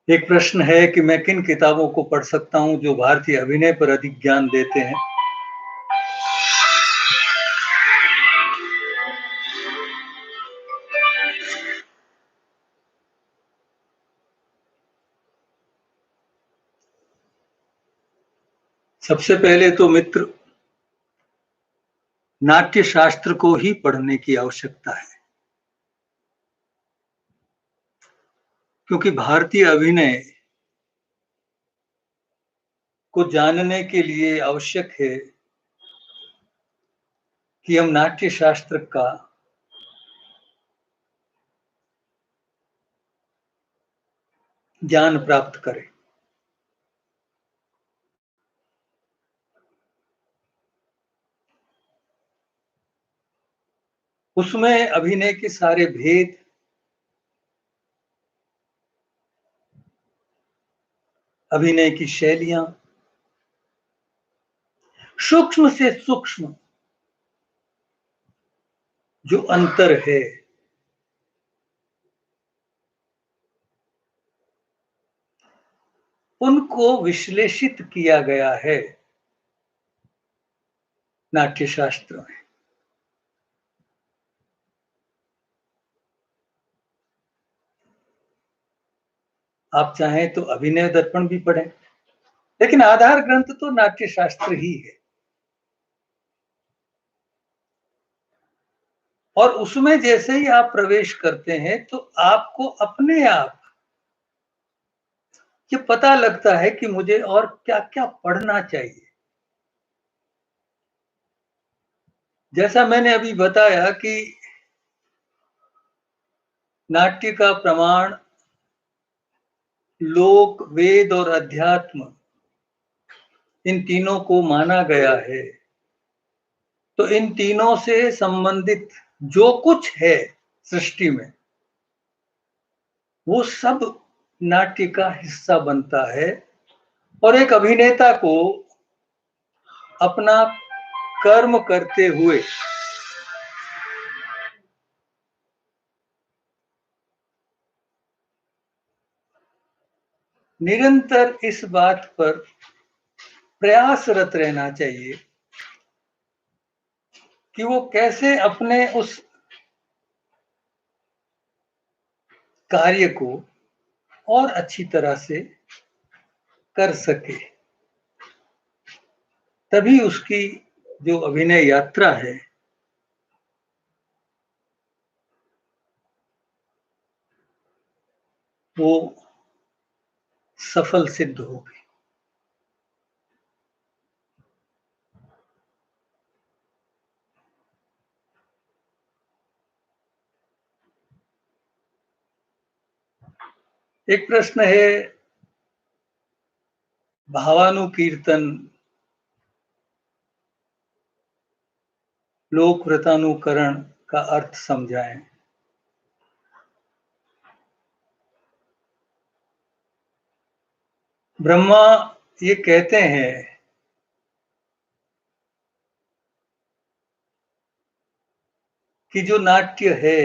एक प्रश्न है कि मैं किन किताबों को पढ़ सकता हूं जो भारतीय अभिनय पर अधिक ज्ञान देते हैं। सबसे पहले तो मित्र, नाट्य शास्त्र को ही पढ़ने की आवश्यकता है, क्योंकि भारतीय अभिनय को जानने के लिए आवश्यक है कि हम नाट्य शास्त्र का ज्ञान प्राप्त करें। उसमें अभिनय के सारे भेद, अभिनय की शैलियां, सूक्ष्म से सूक्ष्म जो अंतर है, उनको विश्लेषित किया गया है नाट्य शास्त्र में। आप चाहें तो अभिनय दर्पण भी पढ़ें, लेकिन आधार ग्रंथ तो नाट्य शास्त्र ही है। और उसमें जैसे ही आप प्रवेश करते हैं तो आपको अपने आप ये पता लगता है कि मुझे और क्या क्या पढ़ना चाहिए। जैसा मैंने अभी बताया कि नाट्य का प्रमाण लोक, वेद और अध्यात्म, इन तीनों को माना गया है। तो इन तीनों से संबंधित जो कुछ है सृष्टि में, वो सब नाट्य का हिस्सा बनता है। और एक अभिनेता को अपना कर्म करते हुए निरंतर इस बात पर प्रयासरत रहना चाहिए कि वो कैसे अपने उस कार्य को और अच्छी तरह से कर सके। तभी उसकी जो अभिनय यात्रा है वो सफल सिद्ध होगी। एक प्रश्न है, भावानुकीर्तन लोक व्रतानुकरण का अर्थ समझाएं। ब्रह्मा ये कहते हैं कि जो नाट्य है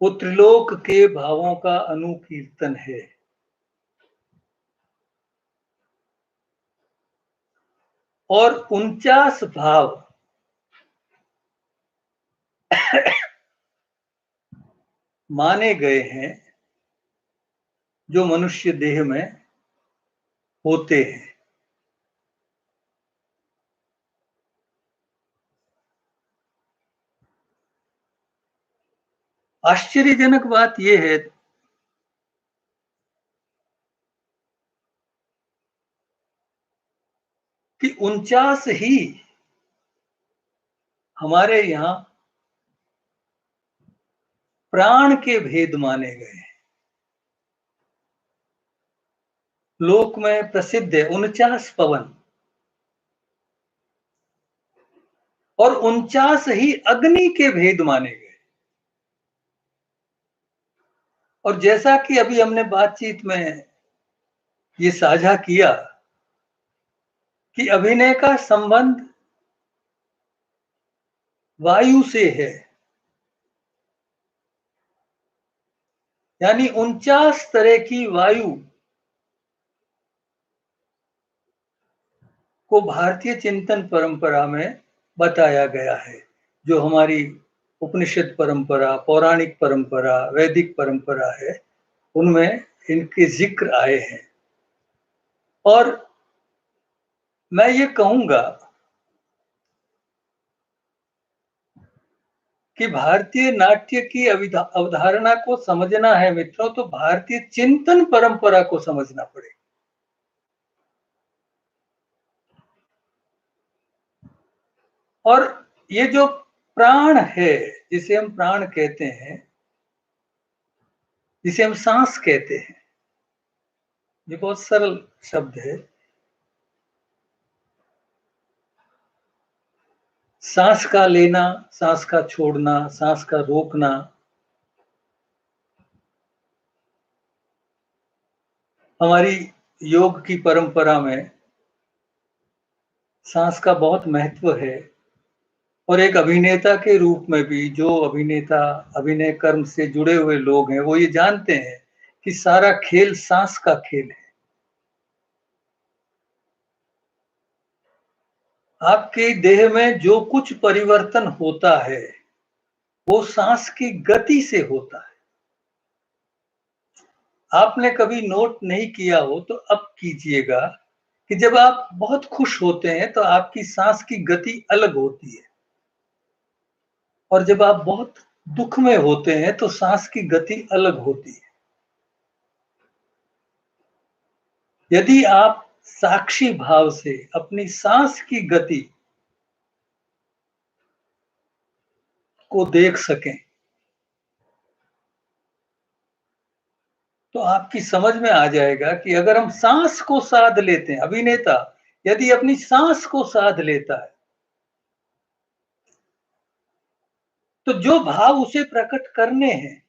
वो त्रिलोक के भावों का अनुकीर्तन है। और 49 भाव माने गए हैं जो मनुष्य देह में होते हैं। आश्चर्यजनक बात यह है कि 49 ही हमारे यहां प्राण के भेद माने गए। लोक में प्रसिद्ध है 49 पवन, और 49 ही अग्नि के भेद माने गए। और जैसा कि अभी हमने बातचीत में ये साझा किया कि अभिनय का संबंध वायु से है, यानी 49 तरह की वायु को भारतीय चिंतन परंपरा में बताया गया है। जो हमारी उपनिषद परंपरा, पौराणिक परंपरा, वैदिक परंपरा है, उनमें इनके जिक्र आए हैं। और मैं ये कहूंगा कि भारतीय नाट्य की अवधारणा को समझना है मित्रों, तो भारतीय चिंतन परंपरा को समझना पड़ेगा। और ये जो प्राण है, जिसे हम प्राण कहते हैं, जिसे हम सांस कहते हैं, ये बहुत सरल शब्द है। सांस का लेना, सांस का छोड़ना, सांस का रोकना, हमारी योग की परंपरा में सांस का बहुत महत्व है। और एक अभिनेता के रूप में भी, जो अभिनेता अभिनय कर्म से जुड़े हुए लोग हैं, वो ये जानते हैं कि सारा खेल सांस का खेल है। आपके देह में जो कुछ परिवर्तन होता है वो सांस की गति से होता है। आपने कभी नोट नहीं किया हो तो अब कीजिएगा कि जब आप बहुत खुश होते हैं तो आपकी सांस की गति अलग होती है, और जब आप बहुत दुख में होते हैं तो सांस की गति अलग होती है। यदि आप साक्षी भाव से अपनी सांस की गति को देख सकें तो आपकी समझ में आ जाएगा कि अगर हम सांस को साध लेते हैं, अभिनेता यदि अपनी सांस को साध लेता है तो जो भाव उसे प्रकट करने हैं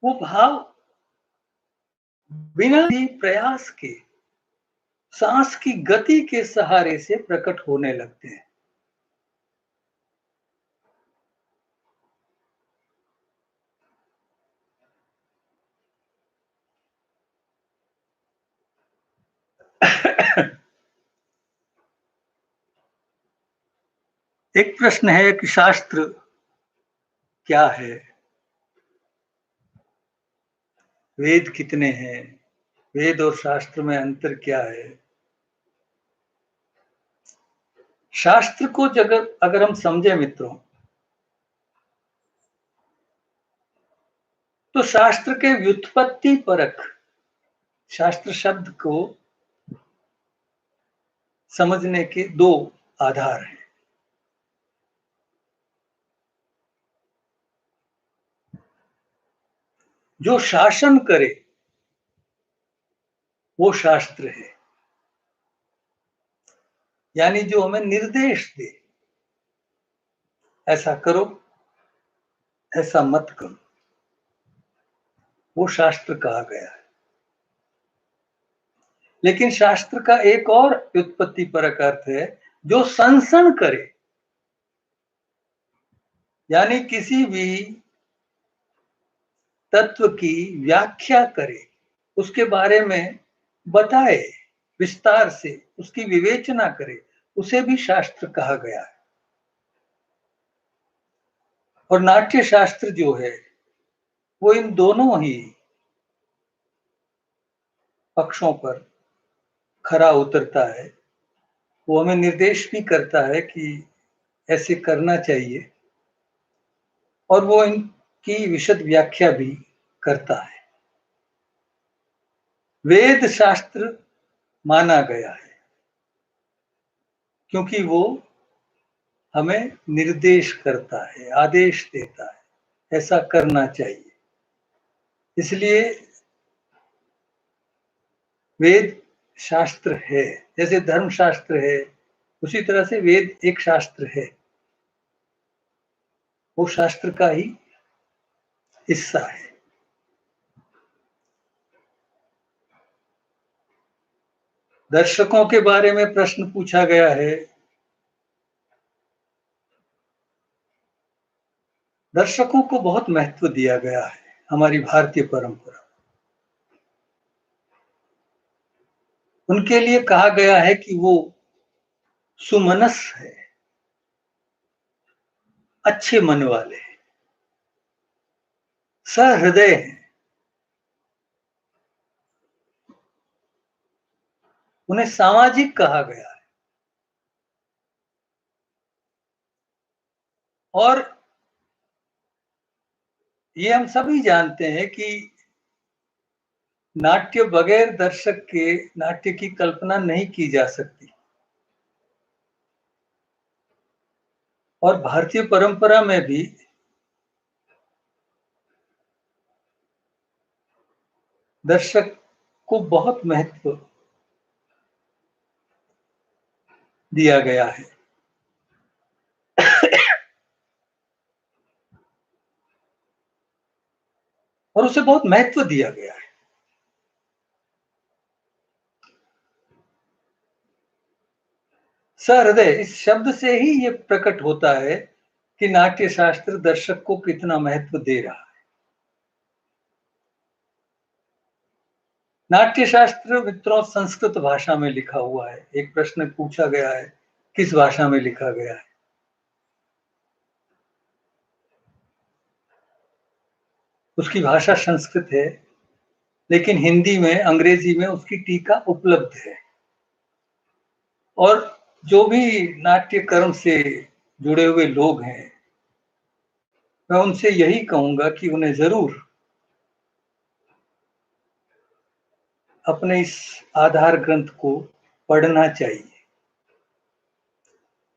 वो भाव बिना ही प्रयास के सांस की गति के सहारे से प्रकट होने लगते हैं। एक प्रश्न है कि शास्त्र क्या है, वेद कितने हैं, वेद और शास्त्र में अंतर क्या है। शास्त्र को अगर हम समझे मित्रों, तो शास्त्र के व्युत्पत्ति परक, शास्त्र शब्द को समझने के दो आधार हैं। जो शासन करे वो शास्त्र है, यानी जो हमें निर्देश दे, ऐसा करो ऐसा मत करो, वो शास्त्र कहा गया है। लेकिन शास्त्र का एक और व्युत्पत्ति परक अर्थ है, जो संसन करे, यानी किसी भी तत्व की व्याख्या करे, उसके बारे में बताए, विस्तार से उसकी विवेचना करे, उसे भी शास्त्र कहा गया है। और नाट्य शास्त्र जो है वो इन दोनों ही पक्षों पर खरा उतरता है। वो हमें निर्देश भी करता है कि ऐसे करना चाहिए, और वो इनकी विशद व्याख्या भी करता है। वेद शास्त्र माना गया है क्योंकि वो हमें निर्देश करता है, आदेश देता है, ऐसा करना चाहिए। इसलिए वेद शास्त्र है, जैसे धर्म शास्त्र है उसी तरह से वेद एक शास्त्र है, वो शास्त्र का ही हिस्सा है। दर्शकों के बारे में प्रश्न पूछा गया है। दर्शकों को बहुत महत्व दिया गया है हमारी भारतीय परंपरा। उनके लिए कहा गया है कि वो सुमनस है, अच्छे मन वाले हैं, सहृदय हैं, उन्हें सामाजिक कहा गया है। और ये हम सभी जानते हैं कि नाट्य बगैर दर्शक के नाट्य की कल्पना नहीं की जा सकती। और भारतीय परंपरा में भी दर्शक को बहुत महत्व दिया गया है। और उसे बहुत महत्व दिया गया है। सहृदय, इस शब्द से ही ये प्रकट होता है कि नाट्य शास्त्र दर्शक को कितना महत्व दे रहा है। नाट्य शास्त्र मित्रों संस्कृत भाषा में लिखा हुआ है। एक प्रश्न पूछा गया है, किस भाषा में लिखा गया है? उसकी भाषा संस्कृत है, लेकिन हिंदी में, अंग्रेजी में उसकी टीका उपलब्ध है। और जो भी नाट्य कर्म से जुड़े हुए लोग हैं, मैं उनसे यही कहूंगा कि उन्हें जरूर अपने इस आधार ग्रंथ को पढ़ना चाहिए।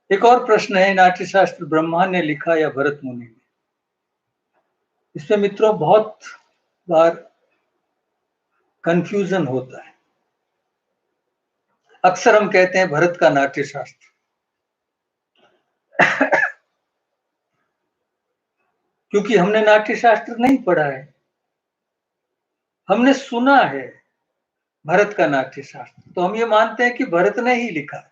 एक और प्रश्न है, नाट्यशास्त्र ब्रह्मा ने लिखा या भरत मुनि ने? इसमें मित्रों बहुत बार कंफ्यूजन होता है। अक्सर हम कहते हैं भरत का नाट्यशास्त्र, क्योंकि हमने नाट्यशास्त्र नहीं पढ़ा है। हमने सुना है भरत का नाट्यशास्त्र, तो हम ये मानते हैं कि भरत ने ही लिखा है।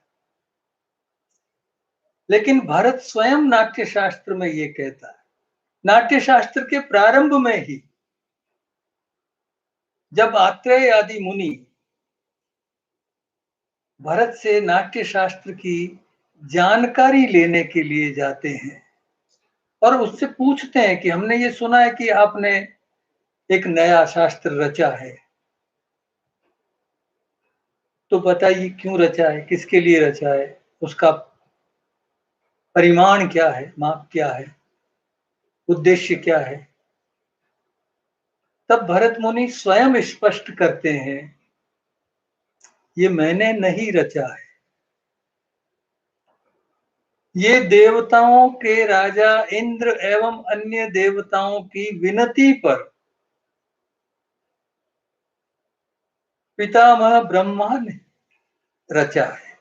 लेकिन भरत स्वयं नाट्यशास्त्र में ये कहता है, नाट्यशास्त्र के प्रारंभ में ही, जब आत्रेय आदि मुनि भरत से नाट्यशास्त्र की जानकारी लेने के लिए जाते हैं और उससे पूछते हैं कि हमने ये सुना है कि आपने एक नया शास्त्र रचा है, तो बताइए क्यों रचा है, किसके लिए रचा है, उसका परिमाण क्या है, माप क्या है, उद्देश्य क्या है। तब भरत मुनि स्वयं स्पष्ट करते हैं, ये मैंने नहीं रचा है, ये देवताओं के राजा इंद्र एवं अन्य देवताओं की विनती पर पितामह ब्रह्मा ने रचा है।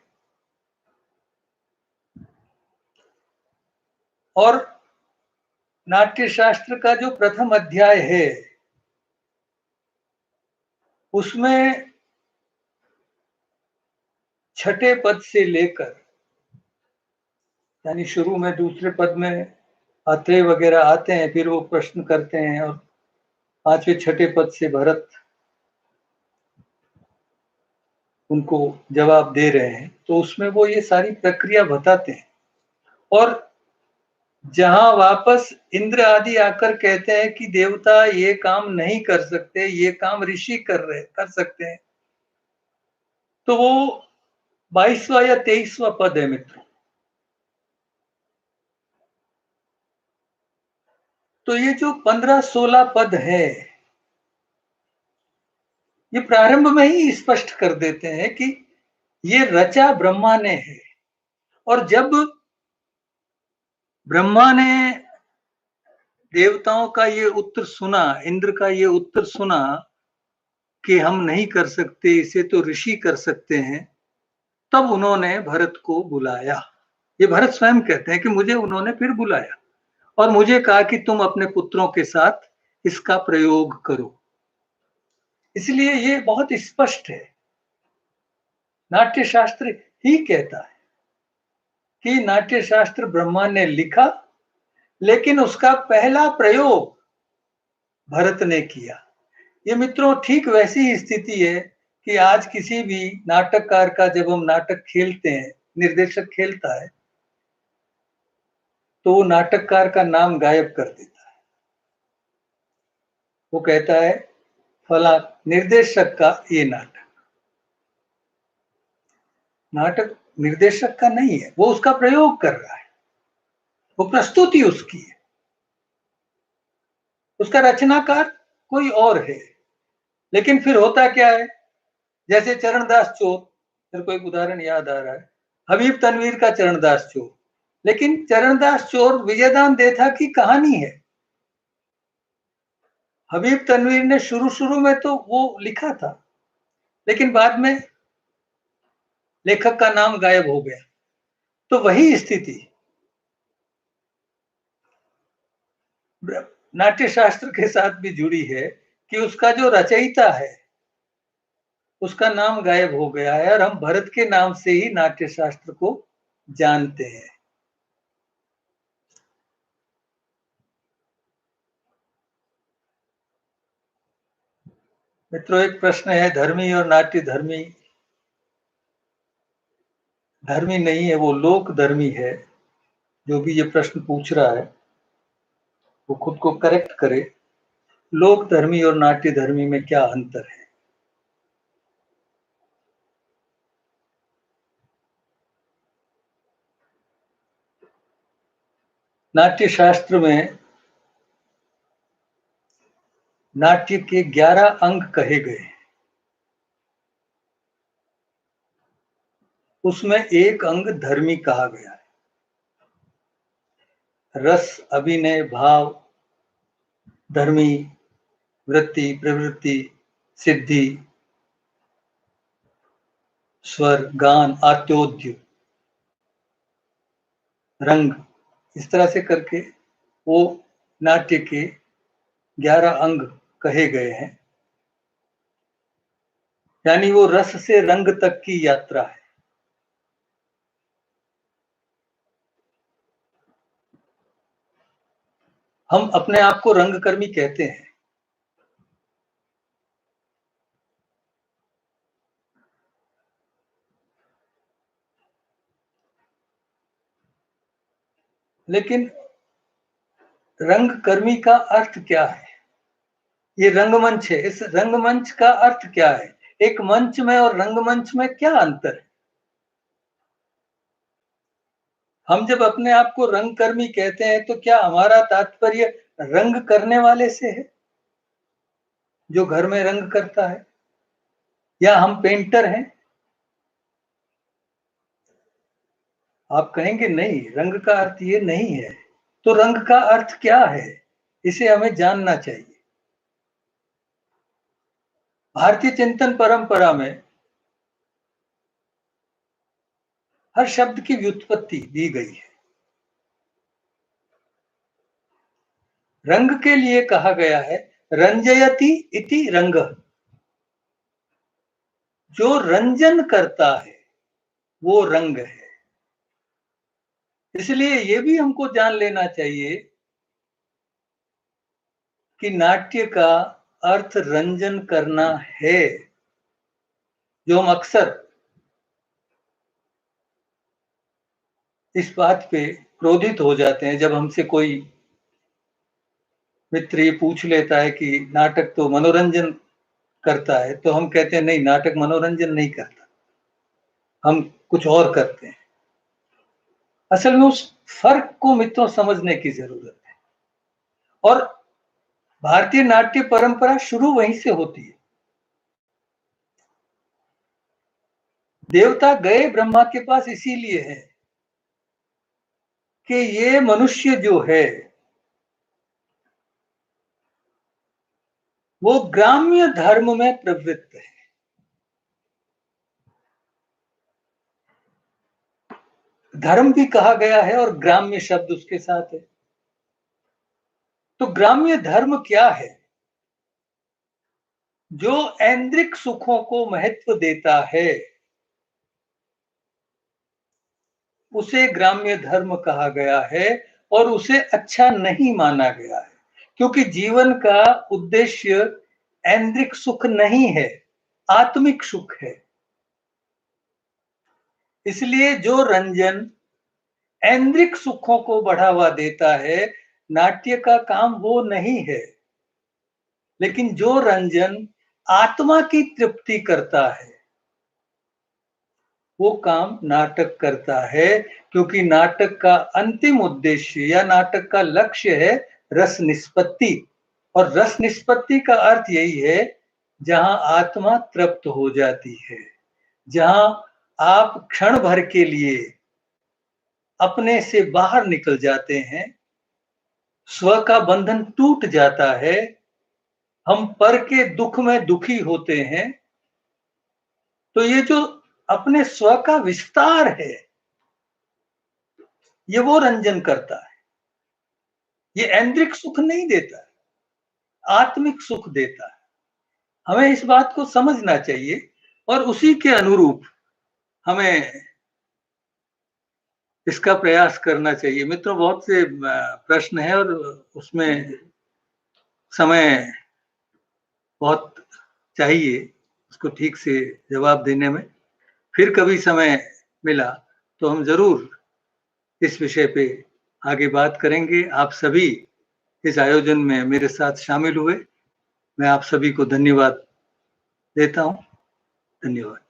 और नाट्यशास्त्र का जो प्रथम अध्याय है, उसमें छठे पद से लेकर, यानी शुरू में दूसरे पद में अत्रेय वगैरह आते हैं, फिर वो प्रश्न करते हैं, और पांचवें छठे पद से भरत उनको जवाब दे रहे हैं, तो उसमें वो ये सारी प्रक्रिया बताते हैं। और जहां वापस इंद्र आदि आकर कहते हैं कि देवता ये काम नहीं कर सकते, ये काम ऋषि कर सकते हैं, तो वो 22वां या 23वां पद है मित्रों। तो ये जो 15-16 पद है, ये प्रारंभ में ही स्पष्ट कर देते हैं कि ये रचा ब्रह्मा ने है। और जब ब्रह्मा ने देवताओं का ये उत्तर सुना, इंद्र का ये उत्तर सुना कि हम नहीं कर सकते, इसे तो ऋषि कर सकते हैं, तब उन्होंने भरत को बुलाया। ये भरत स्वयं कहते हैं कि मुझे उन्होंने फिर बुलाया और मुझे कहा कि तुम अपने पुत्रों के साथ इसका प्रयोग करो। इसलिए ये बहुत स्पष्ट है, नाट्यशास्त्र ही कहता है कि नाट्यशास्त्र ब्रह्मा ने लिखा, लेकिन उसका पहला प्रयोग भरत ने किया। ये मित्रों ठीक वैसी ही स्थिति है कि आज किसी भी नाटककार का, जब हम नाटक खेलते हैं, निर्देशक खेलता है, तो वो नाटककार का नाम गायब कर देता है। वो कहता है फला निर्देशक का ये नाटक। नाटक निर्देशक का नहीं है, वो उसका प्रयोग कर रहा है, वो प्रस्तुति उसकी है, उसका रचनाकार कोई और है। लेकिन फिर होता क्या है, जैसे चरणदास चोर, मेरे को एक उदाहरण याद आ रहा है, हबीब तनवीर का चरणदास चोर। लेकिन चरणदास चोर विजयदान देथा की कहानी है। हबीब तनवीर ने शुरू में तो वो लिखा था, लेकिन बाद में लेखक का नाम गायब हो गया। तो वही स्थिति नाट्य शास्त्र के साथ भी जुड़ी है कि उसका जो रचयिता है उसका नाम गायब हो गया है, और हम भरत के नाम से ही नाट्य शास्त्र को जानते हैं। मित्रों, एक प्रश्न है, धर्मी और नाट्य धर्मी। धर्मी नहीं है, वो लोक धर्मी है। जो भी ये प्रश्न पूछ रहा है वो खुद को करेक्ट करे। लोक धर्मी और नाट्य धर्मी में क्या अंतर है? नाट्य शास्त्र में नाट्य के 11 अंग कहे गए। उसमें एक अंग धर्मी कहा गया है। रस, अभिनय, भाव, धर्मी, वृत्ति, प्रवृत्ति, सिद्धि, स्वर, गान, आत्योद्य, रंग, इस तरह से करके वो नाट्य के 11 अंग कहे गए हैं। यानी वो रस से रंग तक की यात्रा है। हम अपने आप को रंगकर्मी कहते हैं, लेकिन रंगकर्मी का अर्थ क्या है? ये रंगमंच है, इस रंगमंच का अर्थ क्या है? एक मंच में और रंगमंच में क्या अंतर है? हम जब अपने आप को रंगकर्मी कहते हैं तो क्या हमारा तात्पर्य रंग करने वाले से है, जो घर में रंग करता है, या हम पेंटर हैं? आप कहेंगे नहीं, रंग का अर्थ ये नहीं है। तो रंग का अर्थ क्या है, इसे हमें जानना चाहिए। भारतीय चिंतन परंपरा में हर शब्द की व्युत्पत्ति दी गई है। रंग के लिए कहा गया है रंजयति इति रंग, जो रंजन करता है वो रंग है। इसलिए ये भी हमको जान लेना चाहिए कि नाट्य का अर्थ रंजन करना है। जो हम अक्सर इस बात पे क्रोधित हो जाते हैं जब हमसे कोई मित्र ये पूछ लेता है कि नाटक तो मनोरंजन करता है, तो हम कहते हैं नहीं, नाटक मनोरंजन नहीं करता, हम कुछ और करते हैं। असल में उस फर्क को मित्रों समझने की जरूरत है। और भारतीय नाट्य परंपरा शुरू वहीं से होती है। देवता गए ब्रह्मा के पास इसीलिए है कि ये मनुष्य जो है वो ग्राम्य धर्म में प्रवृत्त है। धर्म भी कहा गया है और ग्राम्य शब्द उसके साथ है। तो ग्राम्य धर्म क्या है? जो ऐन्द्रिक सुखों को महत्व देता है उसे ग्राम्य धर्म कहा गया है, और उसे अच्छा नहीं माना गया है, क्योंकि जीवन का उद्देश्य ऐन्द्रिक सुख नहीं है, आत्मिक सुख है। इसलिए जो रंजन ऐन्द्रिक सुखों को बढ़ावा देता है, नाट्य का काम वो नहीं है। लेकिन जो रंजन आत्मा की तृप्ति करता है वो काम नाटक करता है, क्योंकि नाटक का अंतिम उद्देश्य या नाटक का लक्ष्य है रस निष्पत्ति। और रस निष्पत्ति का अर्थ यही है जहां आत्मा तृप्त हो जाती है, जहां आप क्षण भर के लिए अपने से बाहर निकल जाते हैं, स्व का बंधन टूट जाता है, हम पर के दुख में दुखी होते हैं, तो ये जो अपने स्व का विस्तार है, ये वो रंजन करता है। ये ऐन्द्रिक सुख नहीं देता, आत्मिक सुख देता है। हमें इस बात को समझना चाहिए और उसी के अनुरूप हमें इसका प्रयास करना चाहिए। मित्रों, बहुत से प्रश्न हैं और उसमें समय बहुत चाहिए उसको ठीक से जवाब देने में। फिर कभी समय मिला तो हम जरूर इस विषय पे आगे बात करेंगे। आप सभी इस आयोजन में मेरे साथ शामिल हुए, मैं आप सभी को धन्यवाद देता हूं। धन्यवाद।